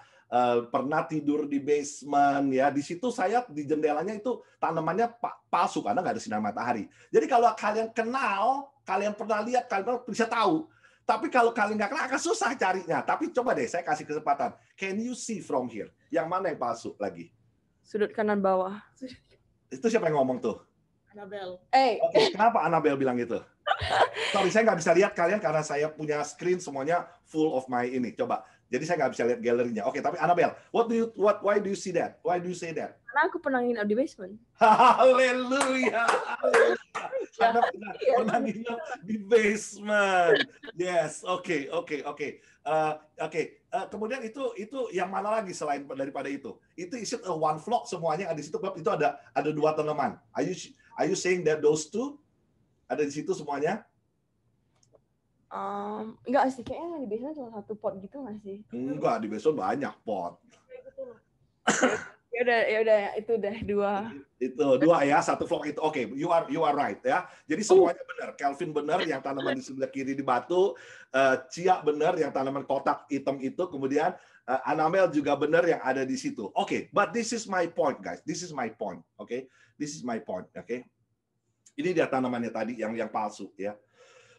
pernah tidur di basement ya, di situ saya di jendelanya itu tanamannya palsu karena nggak ada sinar matahari. Jadi kalau kalian kenal, kalian pernah lihat, kalian bisa tahu. Tapi kalau kalian nggak kenal akan susah carinya. Tapi coba deh saya kasih kesempatan. Can you see from here? Yang mana yang palsu lagi? Sudut kanan bawah. Itu siapa yang ngomong tuh? Annabelle. Oke, kenapa Annabelle bilang gitu? Sorry, saya nggak bisa lihat kalian karena saya punya screen semuanya full of my ini. Coba. Jadi saya nggak bisa lihat galerinya. Oke, tapi Annabelle, why do you see that? Why do you say that? Karena aku pernah nginep di basement. Haleluya. Anda pernah nginep di basement. Yes, oke. Kemudian itu yang mana lagi selain daripada itu? Itu is it a one flock semuanya ada di situ? Itu ada 2 tanaman. Are you saying that those 2 ada di situ semuanya? Enggak sih, kayaknya di basement cuma 1 pot gitu nggak sih? Enggak, di basement banyak pot. Ya udah, itu udah 2. Itu 2 ya, 1 flock itu. Oke, you are right ya. Jadi semuanya benar. Kelvin benar yang tanaman di sebelah kiri di batu, Cia benar yang tanaman kotak hitam itu, kemudian Annabelle juga benar yang ada di situ. Oke, but this is my point guys. This is my point. Oke. This is my point, oke. Ini dia tanamannya tadi yang palsu ya.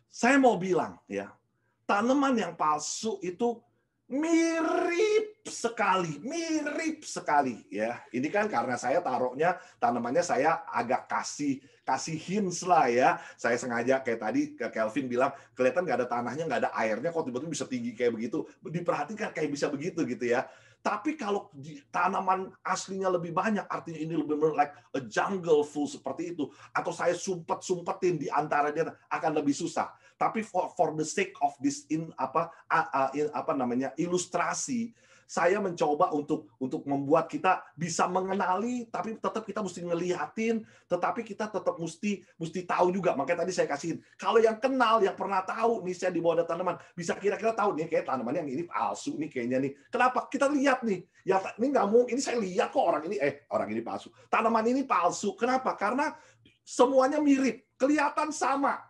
Saya mau bilang ya, tanaman yang palsu itu mirip sekali ya. Ini kan karena saya taruhnya tanamannya saya agak kasih hints lah ya. Saya sengaja kayak tadi ke Kelvin bilang kelihatan nggak ada tanahnya, nggak ada airnya, kok tiba-tiba bisa tinggi kayak begitu. Diperhatikan kayak bisa begitu gitu ya. Tapi kalau tanaman aslinya lebih banyak, artinya ini lebih like a jungle full seperti itu, atau saya sumpetin di antara dia akan lebih susah. Tapi for the sake of this ilustrasi, saya mencoba untuk membuat kita bisa mengenali, tapi tetap kita mesti ngeliatin, tetapi kita tetap mesti tahu juga. Makanya tadi saya kasihin, kalau yang kenal, yang pernah tahu, nih saya di bawah ada tanaman, bisa kira-kira tahu nih kayak tanaman yang ini palsu nih kayaknya nih. Kenapa? Kita lihat nih, ya ini nggak mungkin, ini saya lihat kok orang ini palsu, tanaman ini palsu. Kenapa? Karena semuanya mirip, kelihatan sama,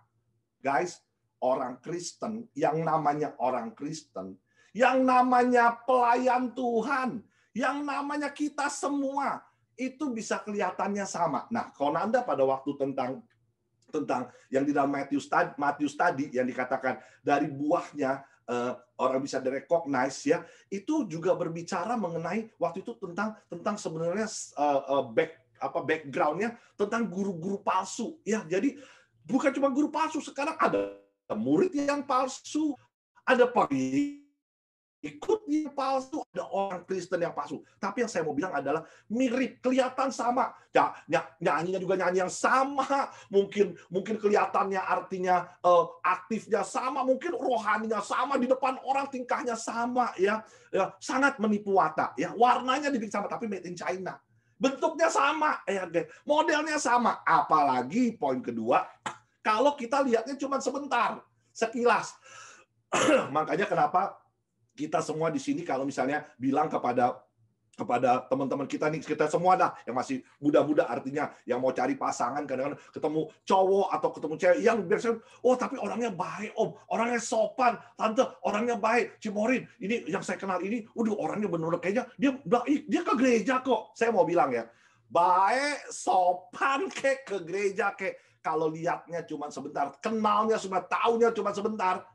guys. Orang Kristen, yang namanya orang Kristen, yang namanya pelayan Tuhan, yang namanya kita semua, itu bisa kelihatannya sama. Nah, Konanda pada waktu tentang yang di dalam Matius tadi, yang dikatakan dari buahnya orang bisa direcognize ya, itu juga berbicara mengenai waktu itu tentang sebenarnya backgroundnya tentang guru-guru palsu. Ya, jadi bukan cuma guru palsu, sekarang ada murid yang palsu, ada pengikut yang palsu, ada orang Kristen yang palsu. Tapi yang saya mau bilang adalah mirip, kelihatan sama. Ya, nyanyinya juga nyanyi yang sama. Mungkin kelihatannya artinya aktifnya sama, mungkin rohaninya sama, di depan orang tingkahnya sama, ya sangat menipu watak. Ya, warnanya dibikin sama, tapi made in China. Bentuknya sama, ya, modelnya sama. Apalagi poin kedua, kalau kita lihatnya cuma sebentar, sekilas. Makanya kenapa kita semua di sini kalau misalnya bilang kepada teman-teman kita nih, kita semua dah yang masih muda-muda, artinya yang mau cari pasangan, kadang-kadang ketemu cowok atau ketemu cewek yang biasanya, oh tapi orangnya baik om, orangnya sopan, tante orangnya baik, Cimorin ini yang saya kenal ini, orangnya benar-benar kayaknya dia ke gereja kok. Saya mau bilang ya, baik, sopan ke gereja kalau lihatnya cuma sebentar, kenalnya cuma, taunya cuma sebentar,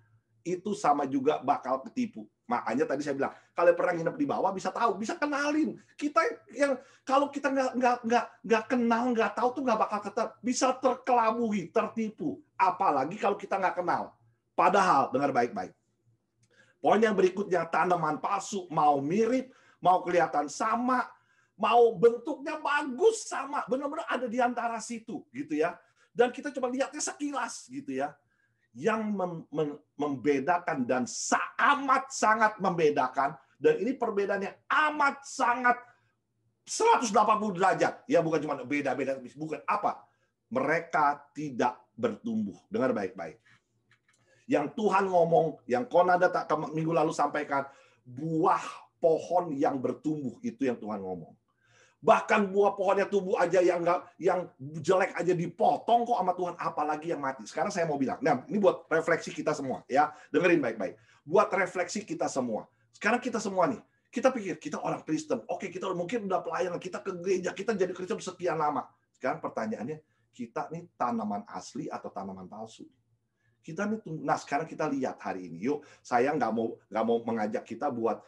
itu sama juga bakal ketipu. Makanya tadi saya bilang, kalau pernah nginep di bawah bisa tahu, bisa kenalin. Kita yang kalau kita nggak kenal, nggak tahu tuh nggak bakal bisa terkelabui, tertipu. Apalagi kalau kita nggak kenal. Padahal dengar baik-baik. Poin yang berikutnya, tanaman palsu mau mirip, mau kelihatan sama, mau bentuknya bagus sama, benar-benar ada di antara situ, gitu ya. Dan kita coba lihatnya sekilas, gitu ya. Yang membedakan dan amat sangat membedakan, dan ini perbedaannya amat sangat 180 derajat, ya bukan cuma beda-beda, bukan apa, mereka tidak bertumbuh. Dengar baik-baik. Yang Tuhan ngomong, yang Konada minggu lalu sampaikan, buah pohon yang bertumbuh, itu yang Tuhan ngomong. Bahkan buah pohonnya tumbuh aja yang jelek aja dipotong kok sama Tuhan, apalagi yang mati. Sekarang saya mau bilang, nah ini buat refleksi kita semua, ya dengerin baik-baik. Buat refleksi kita semua. Sekarang kita semua nih, kita pikir kita orang Kristen, oke kita mungkin udah pelayanan, kita ke gereja, kita jadi Kristen sekian lama. Sekarang pertanyaannya, kita nih tanaman asli atau tanaman palsu? Kita nih, nah sekarang kita lihat hari ini. Yuk, saya nggak mau mengajak kita buat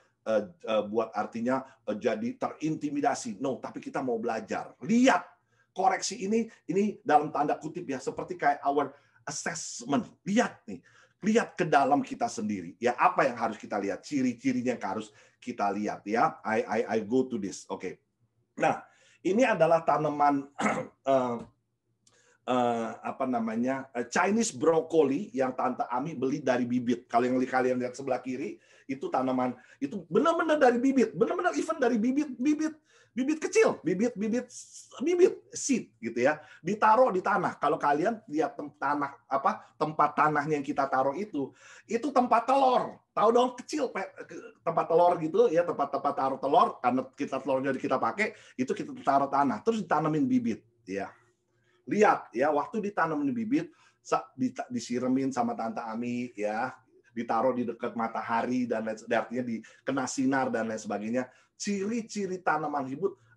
artinya jadi terintimidasi. No, tapi kita mau belajar. Lihat koreksi ini dalam tanda kutip ya, seperti kayak our assessment. Lihat nih, lihat ke dalam kita sendiri. Ya, apa yang harus kita lihat? Ciri-cirinya yang harus kita lihat ya. I go to this. Oke. Nah, ini adalah tanaman Chinese broccoli yang Tante Ami beli dari bibit. Kalau yang kalian lihat sebelah kiri, itu tanaman itu benar-benar dari bibit, benar-benar even dari bibit kecil, bibit seed gitu ya, ditaruh di tanah. Kalau kalian lihat tempat tanahnya yang kita taruh itu tempat telur. Tahu dong, kecil tempat telur gitu ya, tempat taruh telur, karena telurnya kita pakai, itu kita taruh tanah, terus ditanamin bibit ya. Lihat ya, waktu ditanamin bibit, disiramin sama Tante Ami ya, ditaruh di dekat matahari dan lain sebagainya, artinya dikena sinar dan lain sebagainya. Ciri-ciri tanaman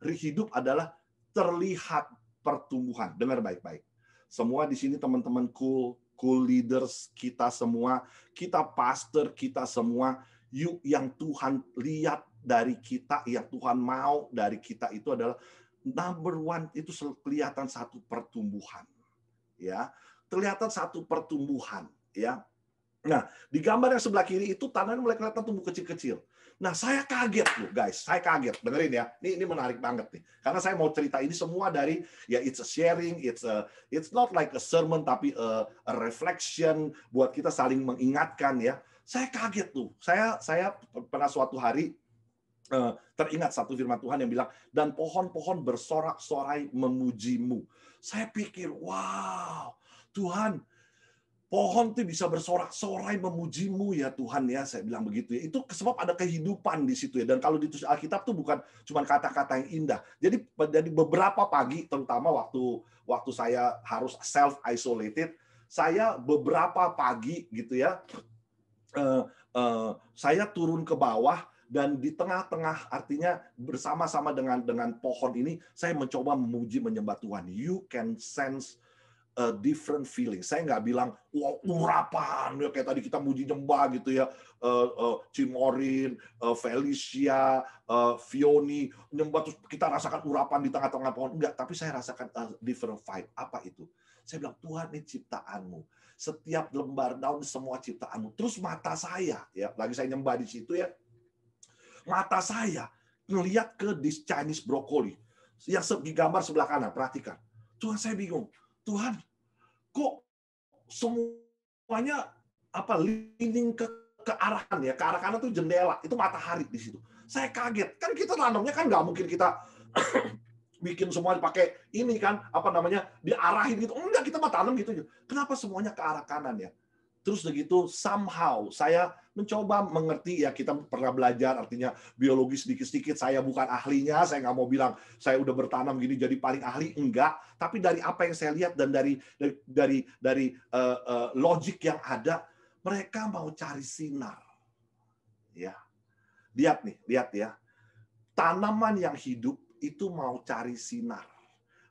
hidup adalah terlihat pertumbuhan. Dengar baik-baik. Semua di sini teman-teman cool leaders kita semua, kita pastor kita semua, yuk yang Tuhan lihat dari kita, yang Tuhan mau dari kita itu adalah number one, itu kelihatan satu pertumbuhan. Ya, kelihatan satu pertumbuhan ya. Nah, di gambar yang sebelah kiri itu tanahnya mulai kelihatan tumbuh kecil-kecil. Nah, saya kaget loh, guys. Saya kaget. Dengerin ya. Ini menarik banget nih. Karena saya mau cerita ini semua dari ya it's a sharing, it's not like a sermon tapi a reflection buat kita saling mengingatkan ya. Saya kaget tuh. Saya pernah suatu hari teringat satu firman Tuhan yang bilang, dan pohon-pohon bersorak-sorai memujimu. Saya pikir, wow, Tuhan, pohon tuh bisa bersorak-sorai memujimu ya Tuhan ya, saya bilang begitu ya. Itu sebab ada kehidupan di situ ya. Dan kalau di Alkitab tuh bukan cuma kata-kata yang indah. Jadi beberapa pagi, terutama waktu saya harus self-isolated, saya beberapa pagi gitu ya, saya turun ke bawah, dan di tengah-tengah, artinya bersama-sama dengan pohon ini, saya mencoba memuji menyembah Tuhan. You can sense a different feeling. Saya nggak bilang, wah urapan, ya, kayak tadi kita muji nyembah gitu ya, Cimorin, Felicia, Fioni, nyembah terus kita rasakan urapan di tengah-tengah pohon. Enggak, tapi saya rasakan a different vibe. Apa itu? Saya bilang, Tuhan ini ciptaanmu. Setiap lembar daun semua ciptaanmu. Terus mata saya, ya lagi saya nyembah di situ ya, Mata saya ngelihat ke this Chinese broccoli yang di gambar sebelah kanan. Perhatikan. Tuhan, saya bingung. Tuhan, kok semuanya leaning ke arah kanan ya? Ke arah kanan tuh jendela, itu matahari di situ. Saya kaget. Kan kita tanamnya kan nggak mungkin kita bikin semua pakai ini kan, diarahin gitu. Enggak, kita mah tanam gitu. Kenapa semuanya ke arah kanan ya? Terus begitu, somehow saya mencoba mengerti ya, kita pernah belajar artinya biologi sedikit-sedikit. Saya bukan ahlinya, saya nggak mau bilang saya udah bertanam gini jadi paling ahli, enggak. Tapi dari apa yang saya lihat dan dari logik yang ada, mereka mau cari sinar. Ya, lihat ya, tanaman yang hidup itu mau cari sinar,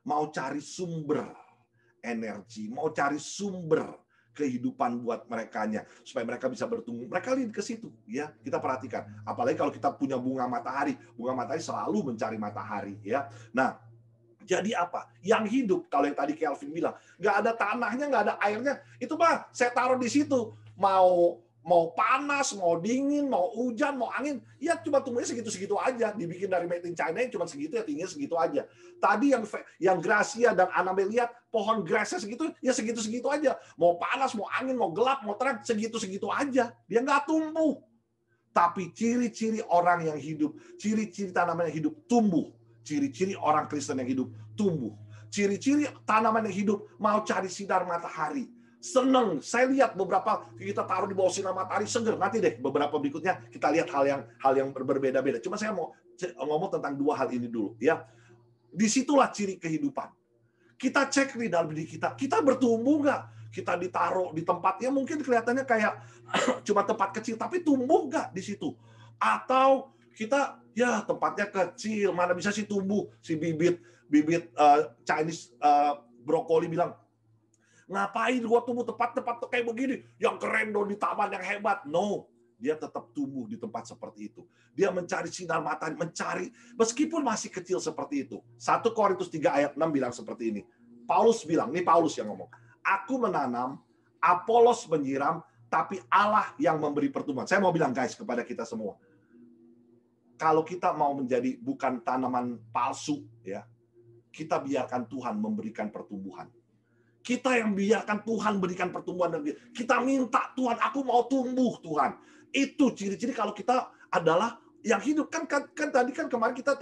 mau cari sumber energi, mau cari sumber kehidupan buat merekanya supaya mereka bisa bertumbuh. Mereka lihat ke situ ya. Kita perhatikan. Apalagi kalau kita punya bunga matahari selalu mencari matahari ya. Nah, jadi apa? Yang hidup, kalau yang tadi Kelvin bilang, nggak ada tanahnya, nggak ada airnya, itu mah saya taruh di situ. Mau panas, mau dingin, mau hujan, mau angin, ya cuma tumbuhnya segitu-segitu aja. Dibikin dari made in China cuma segitu ya, tingginya segitu aja. Tadi yang Gracia dan Annabel lihat, pohon grassnya segitu, ya segitu-segitu aja. Mau panas, mau angin, mau gelap, mau terang, segitu-segitu aja. Dia nggak tumbuh. Tapi ciri-ciri orang yang hidup, ciri-ciri tanaman yang hidup, tumbuh. Ciri-ciri orang Kristen yang hidup, tumbuh. Ciri-ciri tanaman yang hidup, mau cari sinar matahari. Seneng, saya lihat beberapa kita taruh di bawah sinar matahari seger. Nanti deh beberapa berikutnya kita lihat hal yang berbeda-beda. Cuma saya mau ngomong tentang dua hal ini dulu ya. Disitulah ciri kehidupan. Kita cek di dalam diri kita bertumbuh nggak? Kita ditaruh di tempatnya mungkin kelihatannya kayak cuma tempat kecil, tapi tumbuh nggak di situ? Atau kita ya tempatnya kecil, mana bisa sih tumbuh? Si bibit Chinese brokoli bilang, ngapain gua tumbuh tempat-tempat kayak begini? Yang keren dong di taman yang hebat. No, dia tetap tumbuh di tempat seperti itu. Dia mencari sinar matahari, meskipun masih kecil seperti itu. 1 Korintus 3 ayat 6 bilang seperti ini. Paulus bilang, ini Paulus yang ngomong. Aku menanam, Apolos menyiram, tapi Allah yang memberi pertumbuhan. Saya mau bilang guys kepada kita semua. Kalau kita mau menjadi bukan tanaman palsu, ya, kita biarkan Tuhan memberikan pertumbuhan. Kita yang biarkan Tuhan berikan pertumbuhan dan kita minta Tuhan, aku mau tumbuh Tuhan. Itu ciri-ciri kalau kita adalah yang hidup. Kan tadi kemarin kita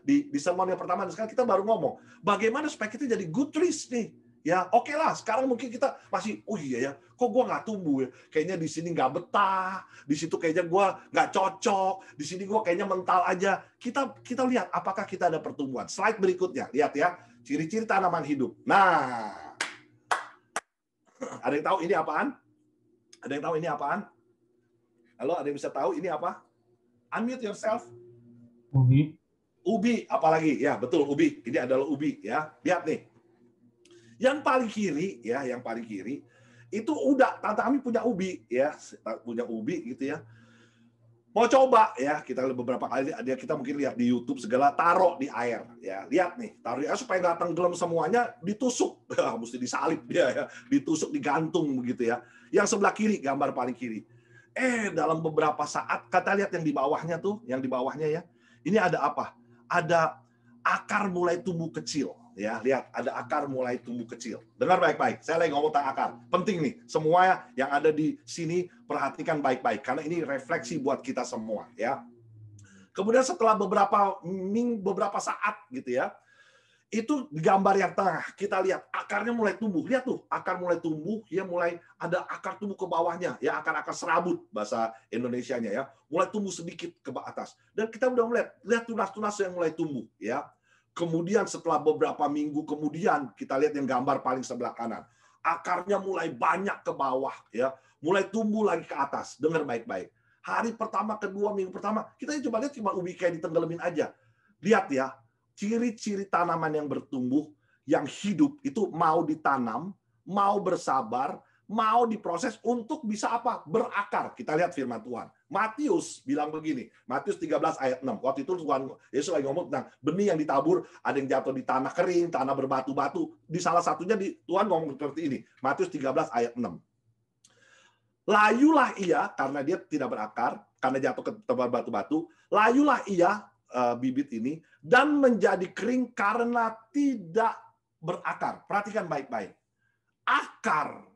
di sermon yang pertama, sekarang kita baru ngomong bagaimana supaya kita jadi good trees nih. Ya, oke lah. Sekarang mungkin kita masih, oh iya ya, kok gue nggak tumbuh ya? Kayaknya di sini nggak betah, di situ kayaknya gue nggak cocok, di sini gue kayaknya mental aja. Kita lihat apakah kita ada pertumbuhan. Slide berikutnya, lihat ya, ciri-ciri tanaman hidup. Nah, ada yang tahu ini apaan? Ada yang tahu ini apaan? Halo, ada yang bisa tahu ini apa? Unmute yourself. Ubi, apalagi? Ya, betul, ubi. Ini adalah ubi ya. Lihat nih. Yang paling kiri itu udah Tante Ami punya ubi ya, punya ubi gitu ya. Mau coba ya, kita beberapa kali kita mungkin lihat di YouTube segala, taruh di air ya. Lihat nih, taruh di air supaya nggak tenggelam semuanya, ditusuk. Mesti disalib dia ya, ditusuk, digantung begitu ya. Yang sebelah kiri, gambar paling kiri. Dalam beberapa saat, kata lihat yang di bawahnya tuh, yang di bawahnya ya. Ini ada apa? Ada akar mulai tumbuh kecil. Ya, lihat ada akar mulai tumbuh kecil. Dengar baik-baik. Saya lagi ngomong tentang akar. Penting nih, semua yang ada di sini perhatikan baik-baik karena ini refleksi buat kita semua, ya. Kemudian setelah beberapa saat gitu ya. Itu di gambar yang tengah, kita lihat akarnya mulai tumbuh. Lihat tuh, akar mulai tumbuh, ya mulai ada akar tumbuh ke bawahnya, ya akar-akar serabut bahasa Indonesianya ya. Mulai tumbuh sedikit ke atas. Dan kita udah lihat tunas-tunas yang mulai tumbuh, ya. Kemudian setelah beberapa minggu kemudian kita lihat yang gambar paling sebelah kanan. Akarnya mulai banyak ke bawah ya, mulai tumbuh lagi ke atas. Dengar baik-baik. Hari pertama, kedua, minggu pertama, kita coba lihat cuma ubi kayak ditenggelamin aja. Lihat ya, ciri-ciri tanaman yang bertumbuh, yang hidup itu mau ditanam, mau bersabar, mau diproses untuk bisa apa? Berakar. Kita lihat firman Tuhan. Matius bilang begini, Matius 13 ayat 6. Waktu itu Tuhan Yesus lagi ngomong tentang benih yang ditabur, ada yang jatuh di tanah kering, tanah berbatu-batu. Di salah satunya Tuhan ngomong seperti ini. Matius 13 ayat 6. Layulah ia karena dia tidak berakar, karena jatuh ke tempat batu-batu. Layulah ia, bibit ini, dan menjadi kering karena tidak berakar. Perhatikan baik-baik. Akar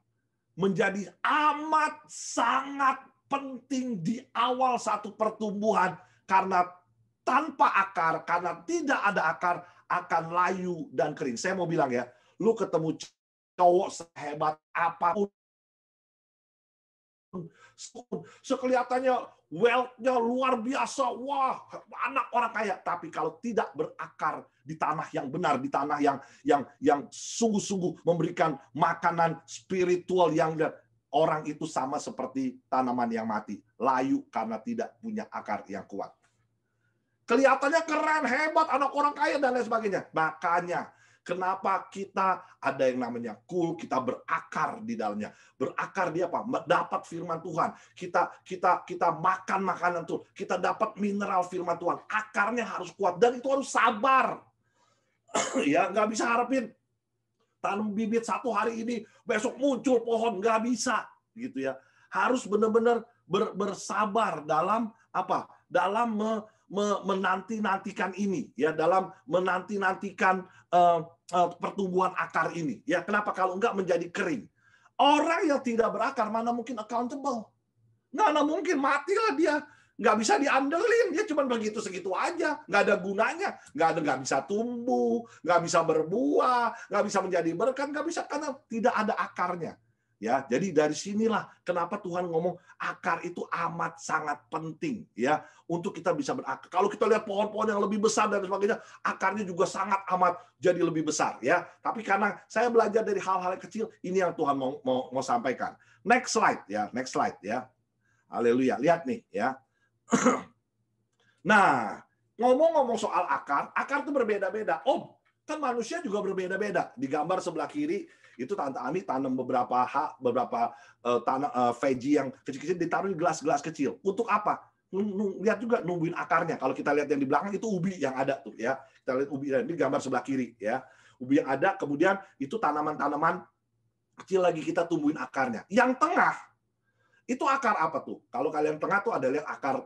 menjadi amat sangat penting di awal satu pertumbuhan, karena tanpa akar, karena tidak ada akar, akan layu dan kering. Saya mau bilang ya, lu ketemu cowok sehebat apapun, sekelihatannya wealth-nya luar biasa, wah, anak orang kaya, tapi kalau tidak berakar di tanah yang benar, di tanah yang sungguh-sungguh memberikan makanan spiritual yang orang itu sama seperti tanaman yang mati, layu karena tidak punya akar yang kuat. Kelihatannya keren, hebat, anak orang kaya dan lain sebagainya. Makanya kenapa kita ada yang namanya cool, kita berakar di dalamnya. Berakar dia apa? Dapat firman Tuhan. Kita makan makanan Tuhan. Kita dapat mineral firman Tuhan. Akarnya harus kuat dan itu harus sabar. Ya, nggak bisa harapin tanam bibit satu hari ini besok muncul pohon, nggak bisa gitu ya. Harus benar-benar bersabar dalam apa? Dalam menanti-nantikan ini ya, dalam menanti-nantikan pertumbuhan akar ini ya. Kenapa? Kalau enggak menjadi kering. Orang yang tidak berakar mana mungkin accountable, mana mungkin, matilah dia, nggak bisa diandelin, dia cuma begitu segitu aja, nggak ada gunanya, nggak bisa tumbuh, nggak bisa berbuah, nggak bisa menjadi berkat, nggak bisa karena tidak ada akarnya. Ya, jadi dari sinilah kenapa Tuhan ngomong akar itu amat sangat penting ya untuk kita bisa berakar. Kalau kita lihat pohon-pohon yang lebih besar dan sebagainya, akarnya juga sangat amat jadi lebih besar ya. Tapi karena saya belajar dari hal-hal yang kecil, ini yang Tuhan mau sampaikan. Next slide ya. Haleluya. Lihat nih ya. Nah, ngomong-ngomong soal akar itu berbeda-beda. Kan manusia juga berbeda-beda. Di gambar sebelah kiri itu Tante Ami tanam beberapa veggie yang kecil-kecil ditaruh di gelas-gelas kecil. Untuk apa? Lihat juga nungguin akarnya. Kalau kita lihat yang di belakang itu ubi yang ada tuh ya. Kita lihat ubi di gambar sebelah kiri ya. Ubi yang ada, kemudian itu tanaman-tanaman kecil lagi kita tumbuhin akarnya. Yang tengah itu akar apa tuh? Kalau kalian tengah tuh ada lihat akar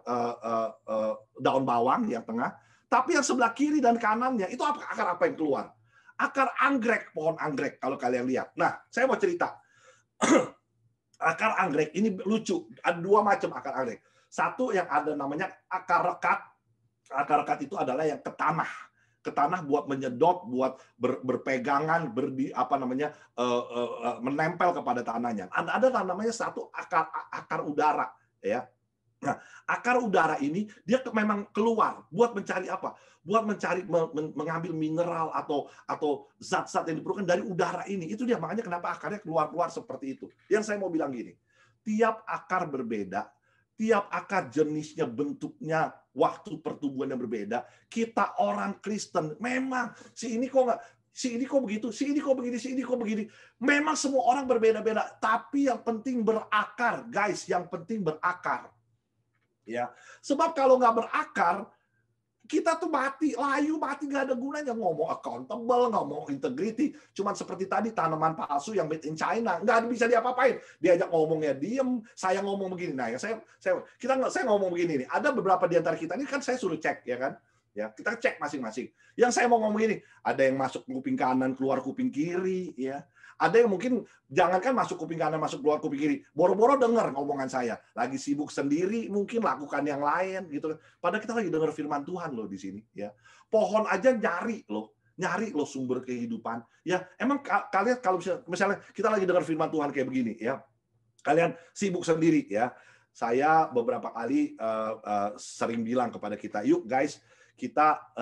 daun bawang yang tengah. Tapi yang sebelah kiri dan kanannya itu akar apa yang keluar? Akar anggrek, pohon anggrek kalau kalian lihat. Nah, saya mau cerita. Akar anggrek ini lucu. Ada dua macam akar anggrek. Satu yang ada namanya akar rekat. Akar rekat itu adalah yang ke tanah. Ke tanah buat menyedot, buat berpegangan, menempel kepada tanahnya. Ada namanya satu akar udara, ya. Nah, akar udara ini dia memang keluar buat mencari apa? Buat mencari mengambil mineral atau zat-zat yang diperlukan dari udara ini. Itu dia makanya kenapa akarnya keluar-keluar seperti itu. Yang saya mau bilang gini, tiap akar berbeda, tiap akar jenisnya, bentuknya, waktu pertumbuhannya berbeda. Kita orang Kristen memang si ini kok begitu, si ini kok begini, si ini kok begini. Memang semua orang berbeda-beda, tapi yang penting berakar, guys, yang penting berakar. Ya, sebab kalau nggak berakar, kita tuh mati, layu, mati, nggak ada gunanya. Ngomong accountable, ngomong integrity, cuman seperti tadi tanaman palsu yang made in China, nggak bisa diapa-apain. Diajak ngomongnya diem, saya ngomong begini. Nah, ya saya ngomong begini nih. Ada beberapa di antara kita ini kan saya suruh cek, ya kan? Ya, kita cek masing-masing. Yang saya mau ngomong ini, ada yang masuk kuping kanan, keluar kuping kiri, ya. Ada yang mungkin jangankan masuk kuping kanan, masuk keluar kuping kiri, boro-boro dengar ngomongan saya. Lagi sibuk sendiri, mungkin lakukan yang lain gitu. Padahal kita lagi dengar firman Tuhan loh di sini, ya. Pohon aja nyari loh sumber kehidupan. Ya, emang kalian kalau misalnya kita lagi dengar firman Tuhan kayak begini, ya. Kalian sibuk sendiri, ya. Saya beberapa kali sering bilang kepada kita, yuk guys, kita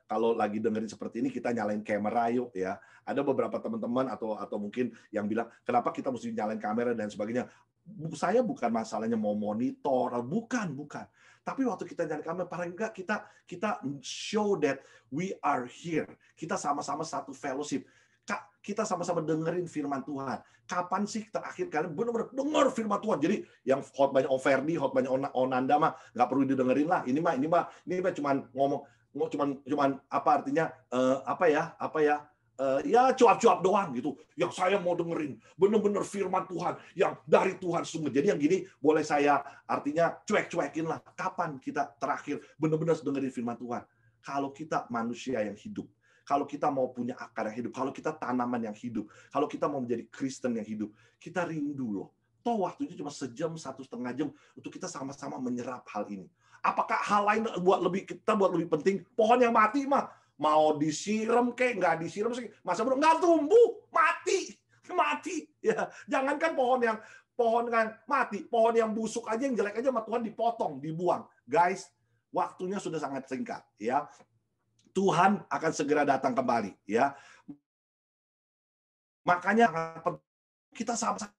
kalau lagi dengerin seperti ini kita nyalain kamera yuk ya. Ada beberapa teman-teman atau mungkin yang bilang kenapa kita mesti nyalain kamera dan sebagainya. Saya bukan masalahnya mau monitor, bukan. Tapi waktu kita nyalain kamera paling enggak kita show that we are here. Kita sama-sama satu fellowship. Kita sama-sama dengerin firman Tuhan. Kapan sih terakhir kalian benar-benar dengar firman Tuhan? Jadi yang khotbahnya Om Ferdi, khotbahnya Onanda mah nggak perlu didengerin lah. Ini mah cuman ngomong cuman apa artinya ya cuap-cuap doang gitu. Yang saya mau dengerin bener-bener firman Tuhan yang dari Tuhan sungguh. Jadi yang gini boleh saya artinya cuek-cuekin lah. Kapan kita terakhir bener-bener dengerin firman Tuhan? Kalau kita manusia yang hidup, kalau kita mau punya akar yang hidup, kalau kita tanaman yang hidup, kalau kita mau menjadi Kristen yang hidup, kita rindu loh. Toh waktunya cuma sejam, 1,5 jam untuk kita sama-sama menyerap hal ini. Apakah hal lain buat lebih penting? Pohon yang mati mah mau disiram kayak nggak disiram sih, masa bro nggak tumbuh, mati ya. Jangankan pohon kan mati, pohon yang busuk aja, yang jelek aja sama Tuhan dipotong, dibuang. Guys, waktunya sudah sangat singkat ya. Tuhan akan segera datang kembali ya. Makanya kita sama-sama.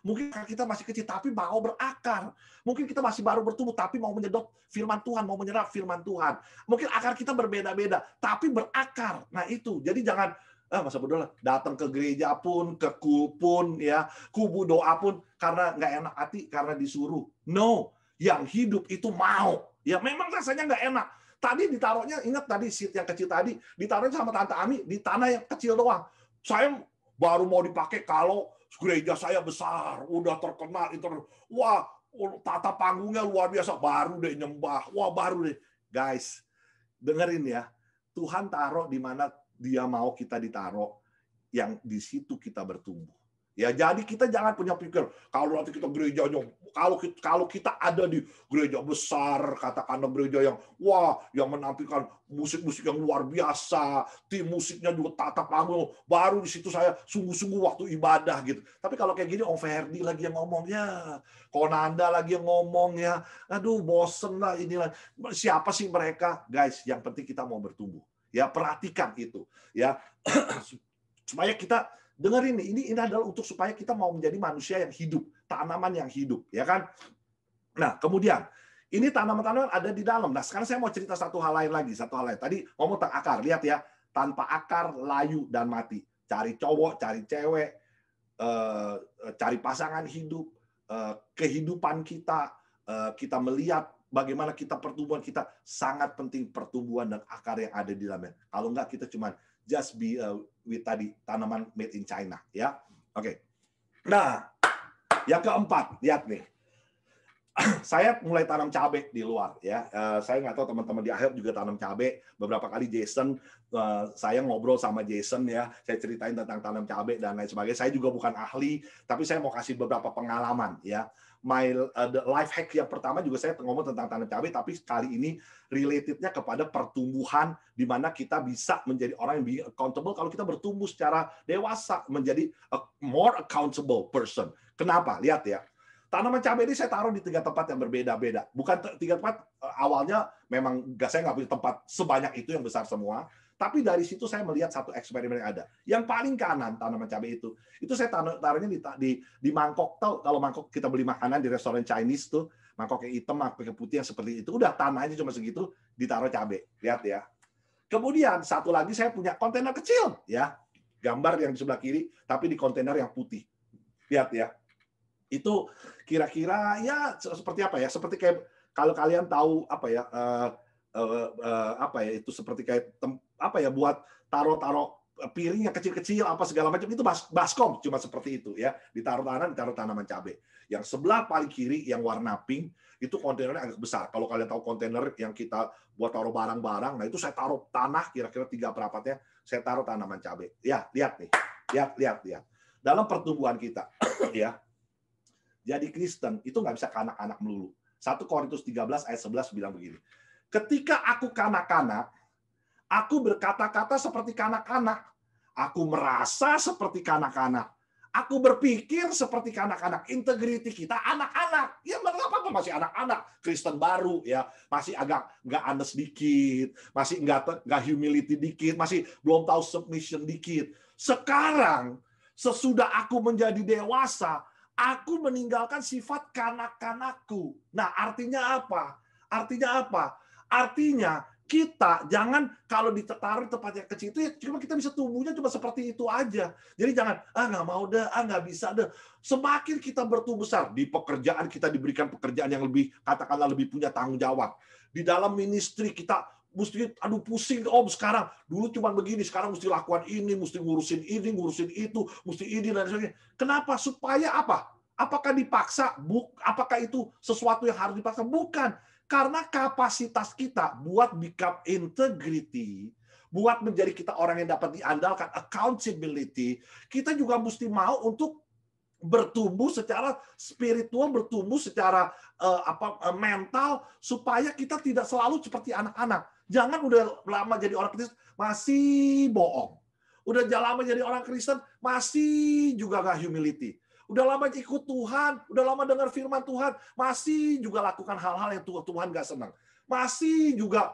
Mungkin kita masih kecil tapi mau berakar. Mungkin kita masih baru bertumbuh tapi mau menyedot firman Tuhan, mau menyerap firman Tuhan. Mungkin akar kita berbeda-beda tapi berakar. Nah itu. Jadi jangan masa bodoh lah, datang ke gereja pun, ke pun ya, kubu doa pun karena nggak enak hati karena disuruh. No, yang hidup itu mau. Ya memang rasanya nggak enak. Tadi ditaruhnya, ingat tadi seat yang kecil tadi, ditaruhnya sama Tante Ami di tanah yang kecil doang. Saya baru mau dipakai kalau gereja saya besar, udah terkenal, wah, tata panggungnya luar biasa, baru deh nyembah, wah baru deh. Guys, dengerin ya, Tuhan taruh di mana Dia mau kita ditaruh, yang di situ kita bertumbuh. Ya, jadi kita jangan punya pikir kalau nanti kita gerejanya, kalau kita ada di gereja besar, katakanlah gereja yang yang menampilkan musik-musik yang luar biasa, tim musiknya juga tata panggung, baru di situ saya sungguh-sungguh waktu ibadah gitu. Tapi kalau kayak gini Om Ferdi lagi yang ngomong ya, Konanda lagi yang ngomong ya, aduh bosen lah inilah. Siapa sih mereka? Guys, yang penting kita mau bertumbuh. Ya, perhatikan itu ya. Supaya kita dengerin ini adalah untuk supaya kita mau menjadi manusia yang hidup, tanaman yang hidup, ya kan? Nah, kemudian ini tanaman-tanaman ada di dalam. Nah, sekarang saya mau cerita satu hal lain lagi, Tadi ngomong tentang akar, lihat ya, tanpa akar layu dan mati. Cari cowok, cari cewek, cari pasangan hidup, kehidupan kita, kita melihat bagaimana kita pertumbuhan kita, sangat penting pertumbuhan dan akar yang ada di dalamnya. Kalau enggak kita cuma just be with tadi tanaman made in China ya. Oke. Nah, yang keempat, lihat nih. Saya mulai tanam cabai di luar ya. Saya nggak tahu teman-teman di akhir juga tanam cabai. Beberapa kali Jason, saya ngobrol sama Jason ya. Saya ceritain tentang tanam cabai dan lain sebagainya. Saya juga bukan ahli, tapi saya mau kasih beberapa pengalaman ya. The life hack yang pertama juga saya ngomong tentang tanam cabai, tapi kali ini relatednya kepada pertumbuhan di mana kita bisa menjadi orang yang being accountable kalau kita bertumbuh secara dewasa menjadi a more accountable person. Kenapa? Lihat ya. Tanaman cabai ini saya taruh di 3 tempat yang berbeda-beda. Bukan 3 tempat awalnya memang saya nggak punya tempat sebanyak itu yang besar semua. Tapi dari situ saya melihat satu eksperimen yang ada. Yang paling kanan tanaman cabai itu saya taruhnya di mangkok. Tahu kalau mangkok kita beli makanan di restoran Chinese tuh, mangkok yang hitam, mangkok yang putih yang seperti itu. Udah tanahnya cuma segitu, ditaruh cabai. Lihat ya. Kemudian satu lagi saya punya kontainer kecil ya. Gambar yang di sebelah kiri, tapi di kontainer yang putih. Lihat ya. Itu kira-kira ya seperti apa ya? Seperti kayak kalau kalian tahu apa ya? Itu seperti kayak buat taruh piring yang kecil-kecil apa segala macam itu baskom cuma seperti itu ya, ditaruh tanaman cabai. Yang sebelah paling kiri yang warna pink itu kontainernya agak besar. Kalau kalian tahu kontainer yang kita buat taruh barang-barang, nah itu saya taruh tanah kira-kira 3/4-nya saya taruh tanaman cabai. Ya, lihat nih. Lihat. Dalam pertumbuhan kita ya. Jadi Kristen itu nggak bisa kanak-kanak melulu. 1 Korintus 13 ayat 11 bilang begini. Ketika aku kanak-kanak, aku berkata-kata seperti kanak-kanak. Aku merasa seperti kanak-kanak. Aku berpikir seperti kanak-kanak. Integriti kita anak-anak. Ya mengapa masih anak-anak? Kristen baru ya, masih agak nggak honest dikit, masih nggak humility dikit, masih belum tahu submission dikit. Sekarang sesudah aku menjadi dewasa, aku meninggalkan sifat kanak-kanakku. Nah, artinya apa? Artinya kita jangan kalau ditaruh tempat yang kecil itu ya cuma kita bisa tumbuhnya cuma seperti itu aja. Jadi jangan nggak mau dah, nggak bisa dah. Semakin kita bertumbuh besar di pekerjaan, kita diberikan pekerjaan yang lebih katakanlah lebih punya tanggung jawab. Di dalam ministry kita mesti aduh pusing Om sekarang. Dulu cuma begini, sekarang mesti lakukan ini, mesti ngurusin ini, ngurusin itu, mesti ini dan sebagainya. Kenapa? Supaya apa? Apakah dipaksa? Apakah itu sesuatu yang harus dipaksa? Bukan. Karena kapasitas kita buat become integrity, buat menjadi kita orang yang dapat diandalkan, accountability, kita juga mesti mau untuk bertumbuh secara spiritual, bertumbuh secara mental, supaya kita tidak selalu seperti anak-anak. Jangan udah lama jadi orang Kristen masih bohong. Udah lama jadi orang Kristen masih juga nggak humility. Udah lama ikut Tuhan, udah lama dengar firman Tuhan, masih juga lakukan hal-hal yang Tuhan nggak senang. Masih juga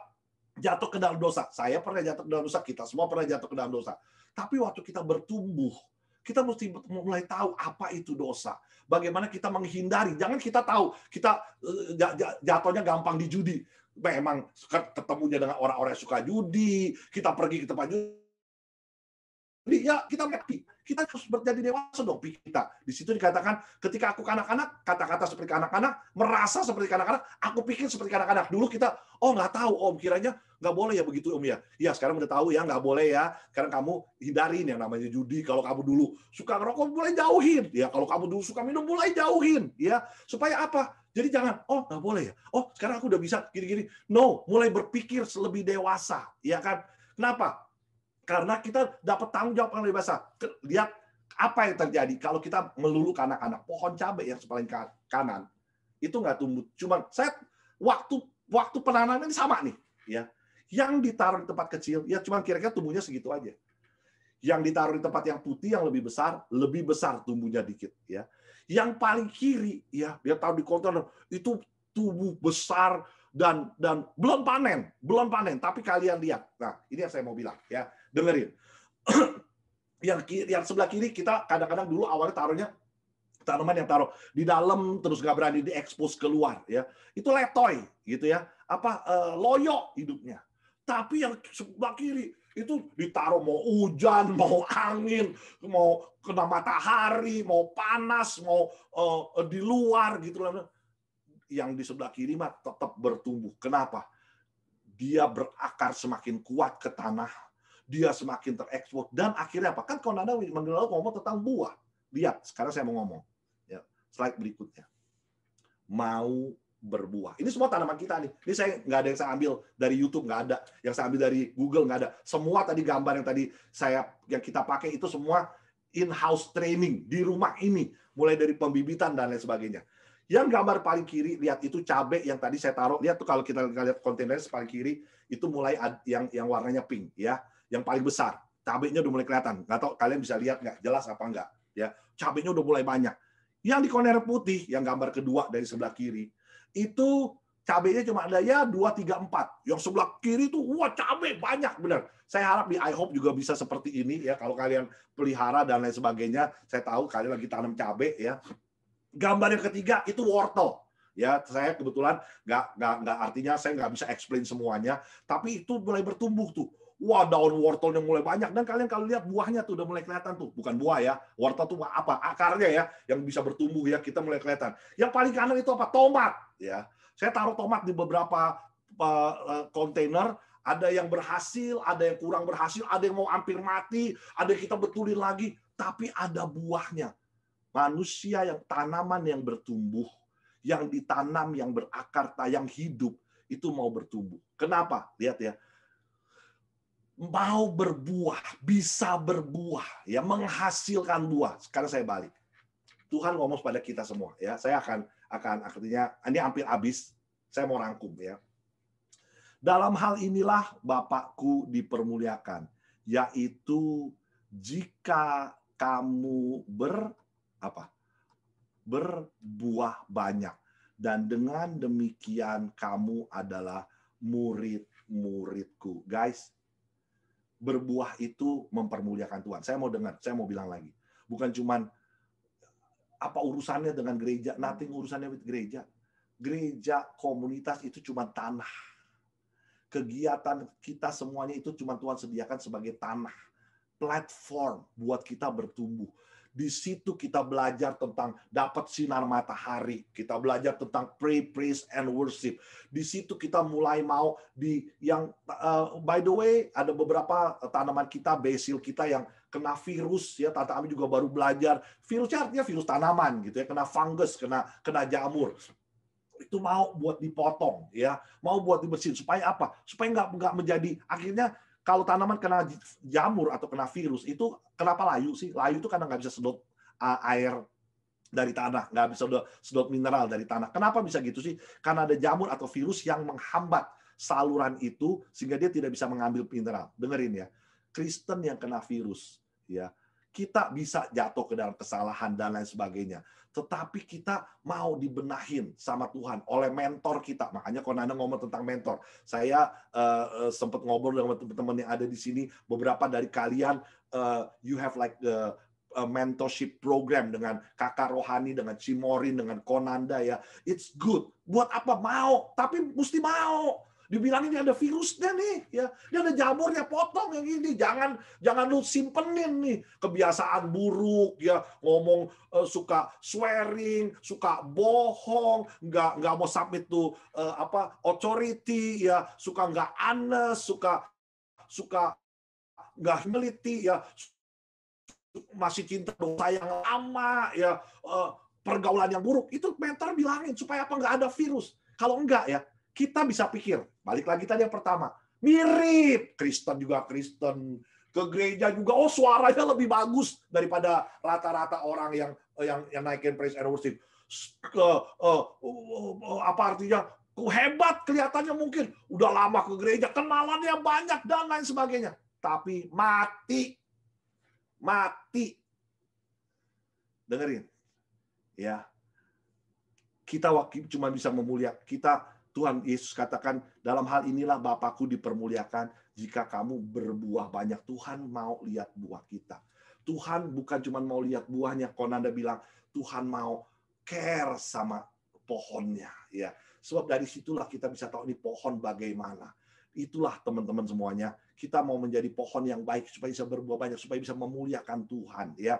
jatuh ke dalam dosa. Saya pernah jatuh ke dalam dosa, kita semua pernah jatuh ke dalam dosa. Tapi waktu kita bertumbuh, kita mesti mulai tahu apa itu dosa. Bagaimana kita menghindari. Jangan kita tahu, kita jatuhnya gampang di judi. Memang ketemunya dengan orang-orang yang suka judi, kita pergi ke tempat judi. Ya, kita harus menjadi dewasa dong pikir kita. Di situ dikatakan, ketika aku kanak-kanak, kata-kata seperti anak-anak, merasa seperti anak-anak, aku pikir seperti anak-anak. Dulu kita, nggak tahu Om, kiranya nggak boleh ya begitu Om ya. Ya sekarang udah tahu ya, nggak boleh ya. Sekarang kamu hindarin yang namanya judi. Kalau kamu dulu suka ngerokok, mulai jauhin. Ya kalau kamu dulu suka minum, mulai jauhin. Ya supaya apa? Jadi jangan, nggak boleh ya. Sekarang aku udah bisa gini-gini. No, mulai berpikir lebih dewasa. Ya kan? Kenapa? Karena kita dapat tanggung jawab yang lebih besar. Lihat apa yang terjadi kalau kita melulu kanak-kanak. Pohon cabai yang paling kanan itu nggak tumbuh. Cuman saya waktu penanaman ini sama nih, ya. Yang ditaruh di tempat kecil, ya cuman kira-kira tumbuhnya segitu aja. Yang ditaruh di tempat yang putih yang lebih besar tumbuhnya dikit, ya. Yang paling kiri, ya, dia taruh di kontainer itu tumbuh besar dan belum panen. Tapi kalian lihat, nah ini yang saya mau bilang, ya. Dengerin. yang sebelah kiri kita kadang-kadang dulu awalnya taruhnya tanaman yang taruh di dalam terus nggak berani diekspos keluar, ya. Itu letoy gitu ya. Loyo hidupnya. Tapi yang sebelah kiri itu ditaruh mau hujan, mau angin, mau kena matahari, mau panas, mau di luar gitu. Yang di sebelah kiri mah tetap bertumbuh. Kenapa? Dia berakar semakin kuat ke tanah. Dia semakin terekspos dan akhirnya apa? Kan kalau Nanda ngomong tentang buah. Lihat, sekarang saya mau ngomong. Ya, slide berikutnya. Mau berbuah. Ini semua tanaman kita nih. Ini saya nggak ada yang saya ambil dari YouTube, nggak ada. Yang saya ambil dari Google, nggak ada. Semua tadi gambar yang tadi yang kita pakai itu semua in-house training di rumah ini, mulai dari pembibitan dan lain sebagainya. Yang gambar paling kiri, lihat itu cabai yang tadi saya taruh. Lihat tuh kalau kita lihat kontainer paling kiri itu mulai yang warnanya pink, ya. Yang paling besar, cabenya udah mulai kelihatan. Nggak tahu kalian bisa lihat nggak, jelas apa nggak? Ya, cabenya udah mulai banyak. Yang di kontainer putih, yang gambar kedua dari sebelah kiri, itu cabenya cuma ada ya 2, 3, 4. Yang sebelah kiri itu, wah cabai banyak benar. Saya harap di iHope juga bisa seperti ini ya. Kalau kalian pelihara dan lain sebagainya, saya tahu kalian lagi tanam cabai ya. Gambar yang ketiga itu wortel. Ya, saya kebetulan nggak artinya saya nggak bisa explain semuanya, tapi itu mulai bertumbuh tuh. Wah, daun wortelnya mulai banyak. Dan kalian kalau lihat buahnya tuh udah mulai kelihatan tuh. Bukan buah ya. Wortel tuh apa? Akarnya ya. Yang bisa bertumbuh ya. Kita mulai kelihatan. Yang paling kanan itu apa? Tomat. Ya. Saya taruh tomat di beberapa kontainer. Ada yang berhasil, ada yang kurang berhasil, ada yang mau hampir mati, ada yang kita betulin lagi. Tapi ada buahnya. Manusia yang tanaman yang bertumbuh, yang ditanam, yang berakar, yang hidup, itu mau bertumbuh. Kenapa? Lihat ya. Mau berbuah, bisa berbuah, ya menghasilkan buah. Sekarang saya balik. Tuhan ngomong pada kita semua, ya. Saya akan artinya ini hampir habis. Saya mau rangkum, ya. Dalam hal inilah Bapakku dipermuliakan, yaitu jika kamu berbuah banyak, dan dengan demikian kamu adalah murid-muridku, guys. Berbuah itu mempermuliakan Tuhan. Saya mau dengar, saya mau bilang lagi. Bukan cuman apa urusannya dengan gereja, nothing urusannya with gereja. Gereja, komunitas itu cuma tanah. Kegiatan kita semuanya itu cuma Tuhan sediakan sebagai tanah. Platform buat kita bertumbuh. Di situ kita belajar tentang dapat sinar matahari. Kita belajar tentang pray, praise, and worship. Di situ kita mulai mau by the way, ada beberapa tanaman kita, basil kita yang kena virus ya. Tante Ami juga baru belajar. Virusnya artinya virus tanaman gitu ya, kena fungus, kena jamur. Itu mau buat dipotong ya, mau buat dibersihin supaya apa? Supaya nggak menjadi akhirnya kalau tanaman kena jamur atau kena virus itu kenapa layu sih? Layu itu karena nggak bisa sedot air dari tanah, nggak bisa sedot mineral dari tanah. Kenapa bisa gitu sih? Karena ada jamur atau virus yang menghambat saluran itu sehingga dia tidak bisa mengambil mineral. Dengerin ya, Kristen yang kena virus ya, kita bisa jatuh ke dalam kesalahan dan lain sebagainya. Tetapi kita mau dibenahin sama Tuhan oleh mentor kita. Makanya kalau Nana ngomong tentang mentor, saya sempat ngobrol dengan teman-teman yang ada di sini. Beberapa dari kalian, you have like the mentorship program dengan kakak rohani, dengan Cimorin, dengan Konanda ya. It's good. Buat apa? Mau. Tapi mesti mau. Dibilang ini ada virusnya nih, ya. Ini ada jamurnya, potong yang ini. Jangan lu simpenin nih kebiasaan buruk, ya. Ngomong suka swearing, suka bohong, nggak mau submit to authority, ya. Suka nggak honest, suka nggak humility, ya. Masih cinta dosa yang lama, ya. Pergaulan yang buruk. Itu mentor bilangin supaya apa nggak ada virus. Kalau enggak ya, kita bisa pikir, balik lagi tadi yang pertama, mirip Kristen juga Kristen, ke gereja juga, oh suaranya lebih bagus daripada rata-rata orang yang naikin praise and worship. Apa artinya? Hebat kelihatannya mungkin, udah lama ke gereja, kenalannya banyak dan lain sebagainya. Tapi mati. Dengerin, ya. Kita cuma bisa memuliakan. Tuhan Yesus katakan, dalam hal inilah Bapakku dipermuliakan jika kamu berbuah banyak. Tuhan mau lihat buah kita. Tuhan bukan cuma mau lihat buahnya. Konanda bilang, Tuhan mau care sama pohonnya. Ya, sebab dari situlah kita bisa tahu ini pohon bagaimana. Itulah teman-teman semuanya. Kita mau menjadi pohon yang baik supaya bisa berbuah banyak, supaya bisa memuliakan Tuhan. Ya.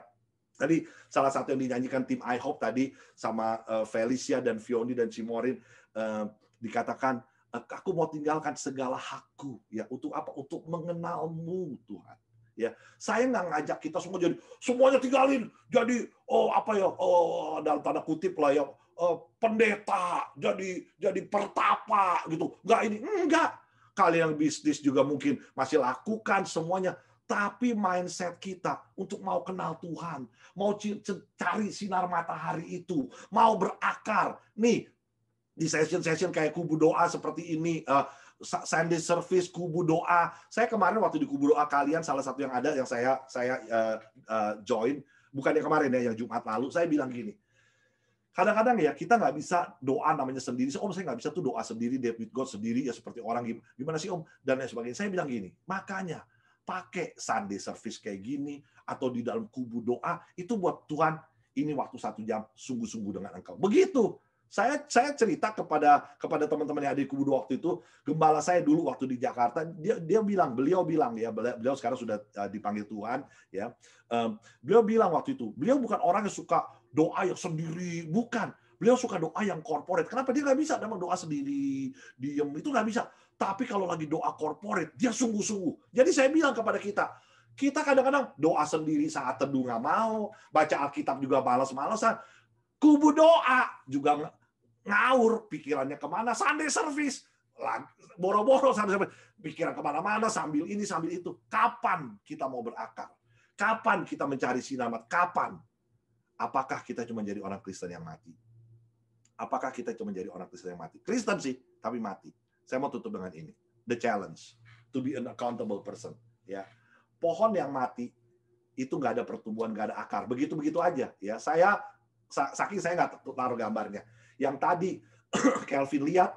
Tadi salah satu yang dinyanyikan tim I Hope tadi sama Felicia dan Fioni dan Cimorin, dikatakan, aku mau tinggalkan segala hakku, ya, untuk apa? Untuk mengenalmu, Tuhan. Ya, saya nggak ngajak kita semua jadi semuanya tinggalin, jadi dalam tanda kutip lah ya, pendeta, jadi pertapa gitu. Enggak. Kalian yang bisnis juga mungkin masih lakukan semuanya. Tapi mindset kita untuk mau kenal Tuhan, mau cari sinar matahari itu, mau berakar. Nih, di session-session kayak kubu doa seperti ini, Sunday service, kubu doa. Saya kemarin waktu di kubu doa kalian, salah satu yang ada yang saya join, bukan yang kemarin ya, yang Jumat lalu, saya bilang gini, kadang-kadang ya kita nggak bisa doa namanya sendiri. Om, saya nggak bisa tuh doa sendiri, date with God sendiri, ya seperti orang gimana sih Om, dan lain sebagainya. Saya bilang gini, makanya pakai Sunday service kayak gini, atau di dalam kubu doa, itu buat Tuhan, ini waktu 1 jam, sungguh-sungguh dengan engkau. Begitu. Saya cerita kepada teman-teman yang ada di kubu doa waktu itu, gembala saya dulu waktu di Jakarta, beliau bilang ya, beliau sekarang sudah dipanggil Tuhan, ya. Beliau bilang waktu itu, beliau bukan orang yang suka doa yang sendiri, bukan. Beliau suka doa yang corporate. Kenapa dia nggak bisa memang doa sendiri, diem, itu nggak bisa. Tapi kalau lagi doa corporate, dia sungguh-sungguh. Jadi saya bilang kepada kita kadang-kadang doa sendiri saat teduh nggak mau, baca Alkitab juga malas-malasan, kubu doa juga ngawur, pikirannya kemana, Sunday service, boro-boro Sunday service, pikiran kemana-mana, sambil ini, sambil itu. Kapan kita mau berakar? Kapan kita mencari sinar? Kapan? Apakah kita cuma jadi orang Kristen yang mati? Apakah kita cuma jadi orang Kristen yang mati? Kristen sih, tapi mati. Saya mau tutup dengan ini. The challenge, to be an accountable person. Ya, pohon yang mati, itu nggak ada pertumbuhan, nggak ada akar. Begitu-begitu aja. Ya, saking saya nggak taruh gambarnya. Yang tadi Kelvin lihat,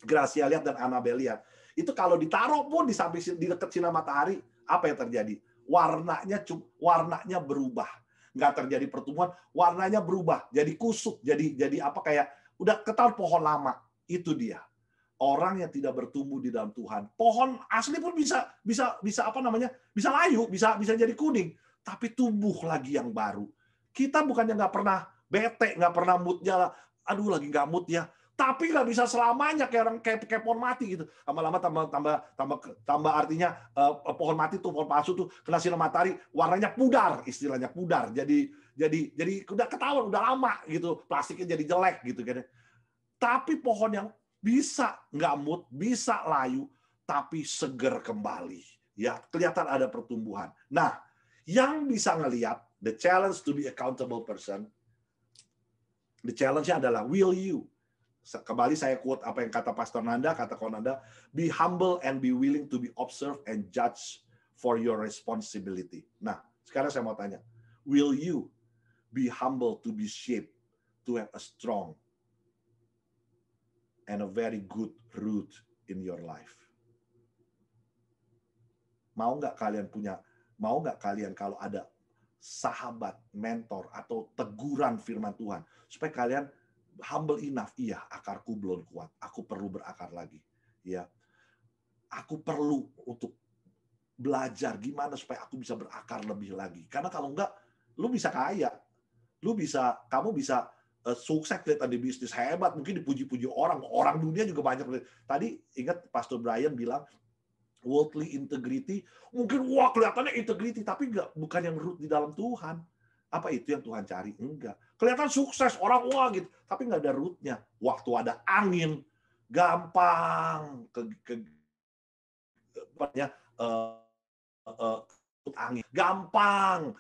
Gracia lihat, dan Annabelle lihat. Itu kalau ditaruh pun di dekat sinar matahari, apa yang terjadi? Warnanya berubah. Nggak terjadi pertumbuhan, warnanya berubah. Jadi kusut, jadi apa kayak udah ketahuan pohon lama. Itu dia. Orang yang tidak bertumbuh di dalam Tuhan. Pohon asli pun bisa apa namanya? Bisa layu, bisa jadi kuning, tapi tumbuh lagi yang baru. Kita bukannya nggak pernah bete, nggak pernah moodnya lah. Aduh lagi nggak mood ya. Tapi nggak bisa selamanya kayak orang kayak pohon mati gitu. Lama-lama tambah artinya pohon mati tuh, pohon palsu tuh kena sinar matahari warnanya pudar, istilahnya pudar. Jadi udah ketahuan udah lama gitu, plastiknya jadi jelek gitu kan. Tapi pohon yang bisa nggak mood, bisa layu, tapi seger kembali. Ya, kelihatan ada pertumbuhan. Nah, yang bisa ngelihat the challenge to be accountable person, the challenge-nya adalah will you. Kembali saya quote apa yang kata Pastor Nanda, kata Konanda, be humble and be willing to be observed and judged for your responsibility. Nah, sekarang saya mau tanya, will you be humble to be shaped to have a strong and a very good root in your life? Mau nggak kalian kalau ada sahabat, mentor, atau teguran firman Tuhan, supaya kalian humble enough, iya akarku belum kuat, aku perlu berakar lagi, ya, aku perlu untuk belajar gimana supaya aku bisa berakar lebih lagi. Karena kalau enggak, lu bisa kaya, kamu bisa sukses kelihatan di bisnis hebat, mungkin dipuji-puji orang dunia juga banyak. Tadi ingat Pastor Brian bilang worldly integrity, mungkin wah kelihatannya integrity, tapi bukan yang root di dalam Tuhan. Apa itu yang Tuhan cari? Enggak. Kelihatan sukses, orang wah gitu, tapi nggak ada rootnya. Waktu ada angin, gampang angin, gampang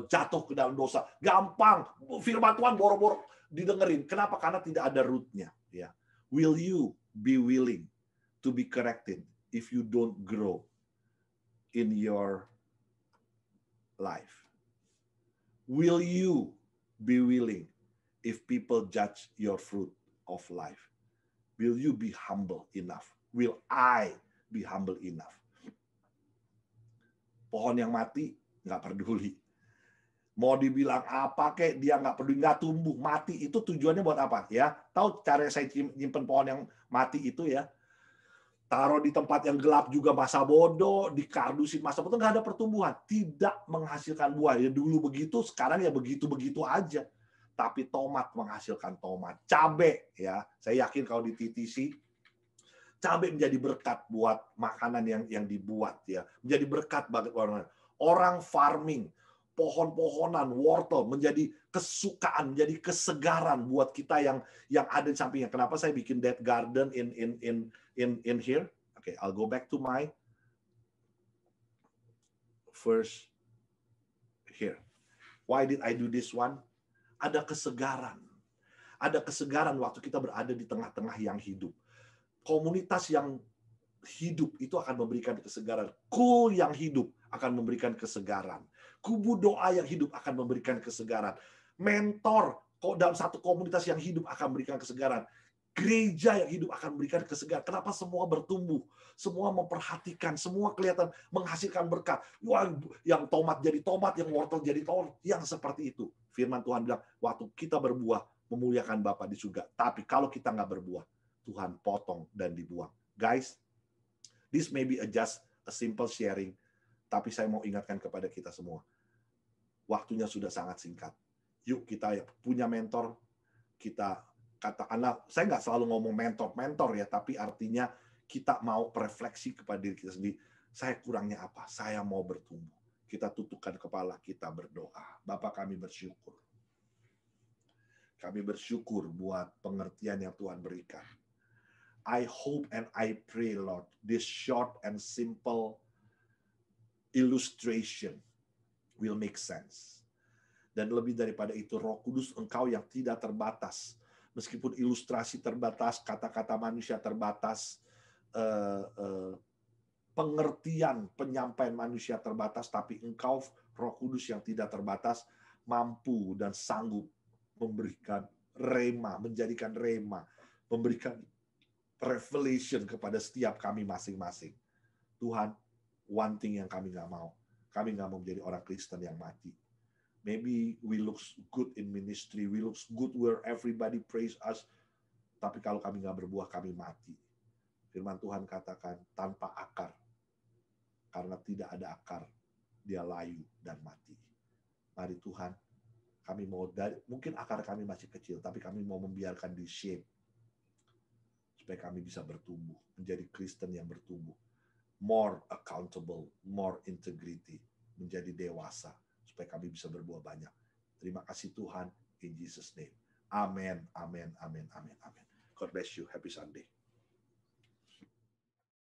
jatuh ke dalam dosa, gampang firman Tuhan boro-boro didengerin. Kenapa? Karena tidak ada rootnya. Ya. Will you be willing to be corrected if you don't grow in your life? Will you be willing if people judge your fruit of life? Will you be humble enough? Will I be humble enough? Pohon yang mati nggak peduli. Mau dibilang apa kek, dia nggak peduli, nggak tumbuh, mati. Itu tujuannya buat apa? Ya, tahu cara saya nyimpen pohon yang mati itu ya? Taruh di tempat yang gelap juga masa bodoh, dikardusin masa bodoh, nggak ada pertumbuhan, tidak menghasilkan buah. Ya dulu begitu, sekarang ya begitu-begitu aja. Tapi tomat menghasilkan tomat, cabe ya. Saya yakin kalau di TTC, cabe menjadi berkat buat makanan yang dibuat ya, menjadi berkat bagi orang farming, pohon-pohonan, wortel menjadi kesukaan, menjadi kesegaran buat kita yang ada di sampingnya. Kenapa saya bikin that garden in here? Okay, I'll go back to my first here. Why did I do this one? Ada kesegaran. Ada kesegaran waktu kita berada di tengah-tengah yang hidup. Komunitas yang hidup itu akan memberikan kesegaran. Kul yang hidup akan memberikan kesegaran. Kubu doa yang hidup akan memberikan kesegaran. Mentor dalam satu komunitas yang hidup akan memberikan kesegaran. Gereja yang hidup akan memberikan kesegaran. Kenapa semua bertumbuh? Semua memperhatikan, semua kelihatan menghasilkan berkat. Wah, yang tomat jadi tomat, yang wortel jadi tomat, yang seperti itu. Firman Tuhan bilang, waktu kita berbuah, memuliakan Bapa di surga. Tapi kalau kita nggak berbuah, Tuhan potong dan dibuang. Guys, this may be just a simple sharing, tapi saya mau ingatkan kepada kita semua. Waktunya sudah sangat singkat. Yuk kita punya mentor, kita katakanlah, saya nggak selalu ngomong mentor ya, tapi artinya kita mau refleksi kepada diri kita sendiri. Saya kurangnya apa? Saya mau bertumbuh. Kita tutupkan kepala, kita berdoa. Bapa, kami bersyukur. Kami bersyukur buat pengertian yang Tuhan berikan. I hope and I pray, Lord, this short and simple illustration will make sense. Dan lebih daripada itu, Roh Kudus, Engkau yang tidak terbatas. Meskipun ilustrasi terbatas, kata-kata manusia terbatas, pengertian, penyampaian manusia terbatas, tapi Engkau, Roh Kudus yang tidak terbatas, mampu dan sanggup memberikan rema, menjadikan rema, memberikan revelation kepada setiap kami masing-masing. Tuhan, one thing yang kami nggak mau. Kami nggak mau menjadi orang Kristen yang mati. Maybe we look good in ministry, we look good where everybody praise us, tapi kalau kami nggak berbuah, kami mati. Firman Tuhan katakan, tanpa akar. Karena tidak ada akar, dia layu dan mati. Mari Tuhan, kami mau mungkin akar kami masih kecil, tapi kami mau membiarkan di shape supaya kami bisa bertumbuh, menjadi Kristen yang bertumbuh, more accountable, more integrity, menjadi dewasa, supaya kami bisa berbuah banyak. Terima kasih Tuhan, in Jesus' name. Amen, amen, amen, amen, amen. God bless you. Happy Sunday.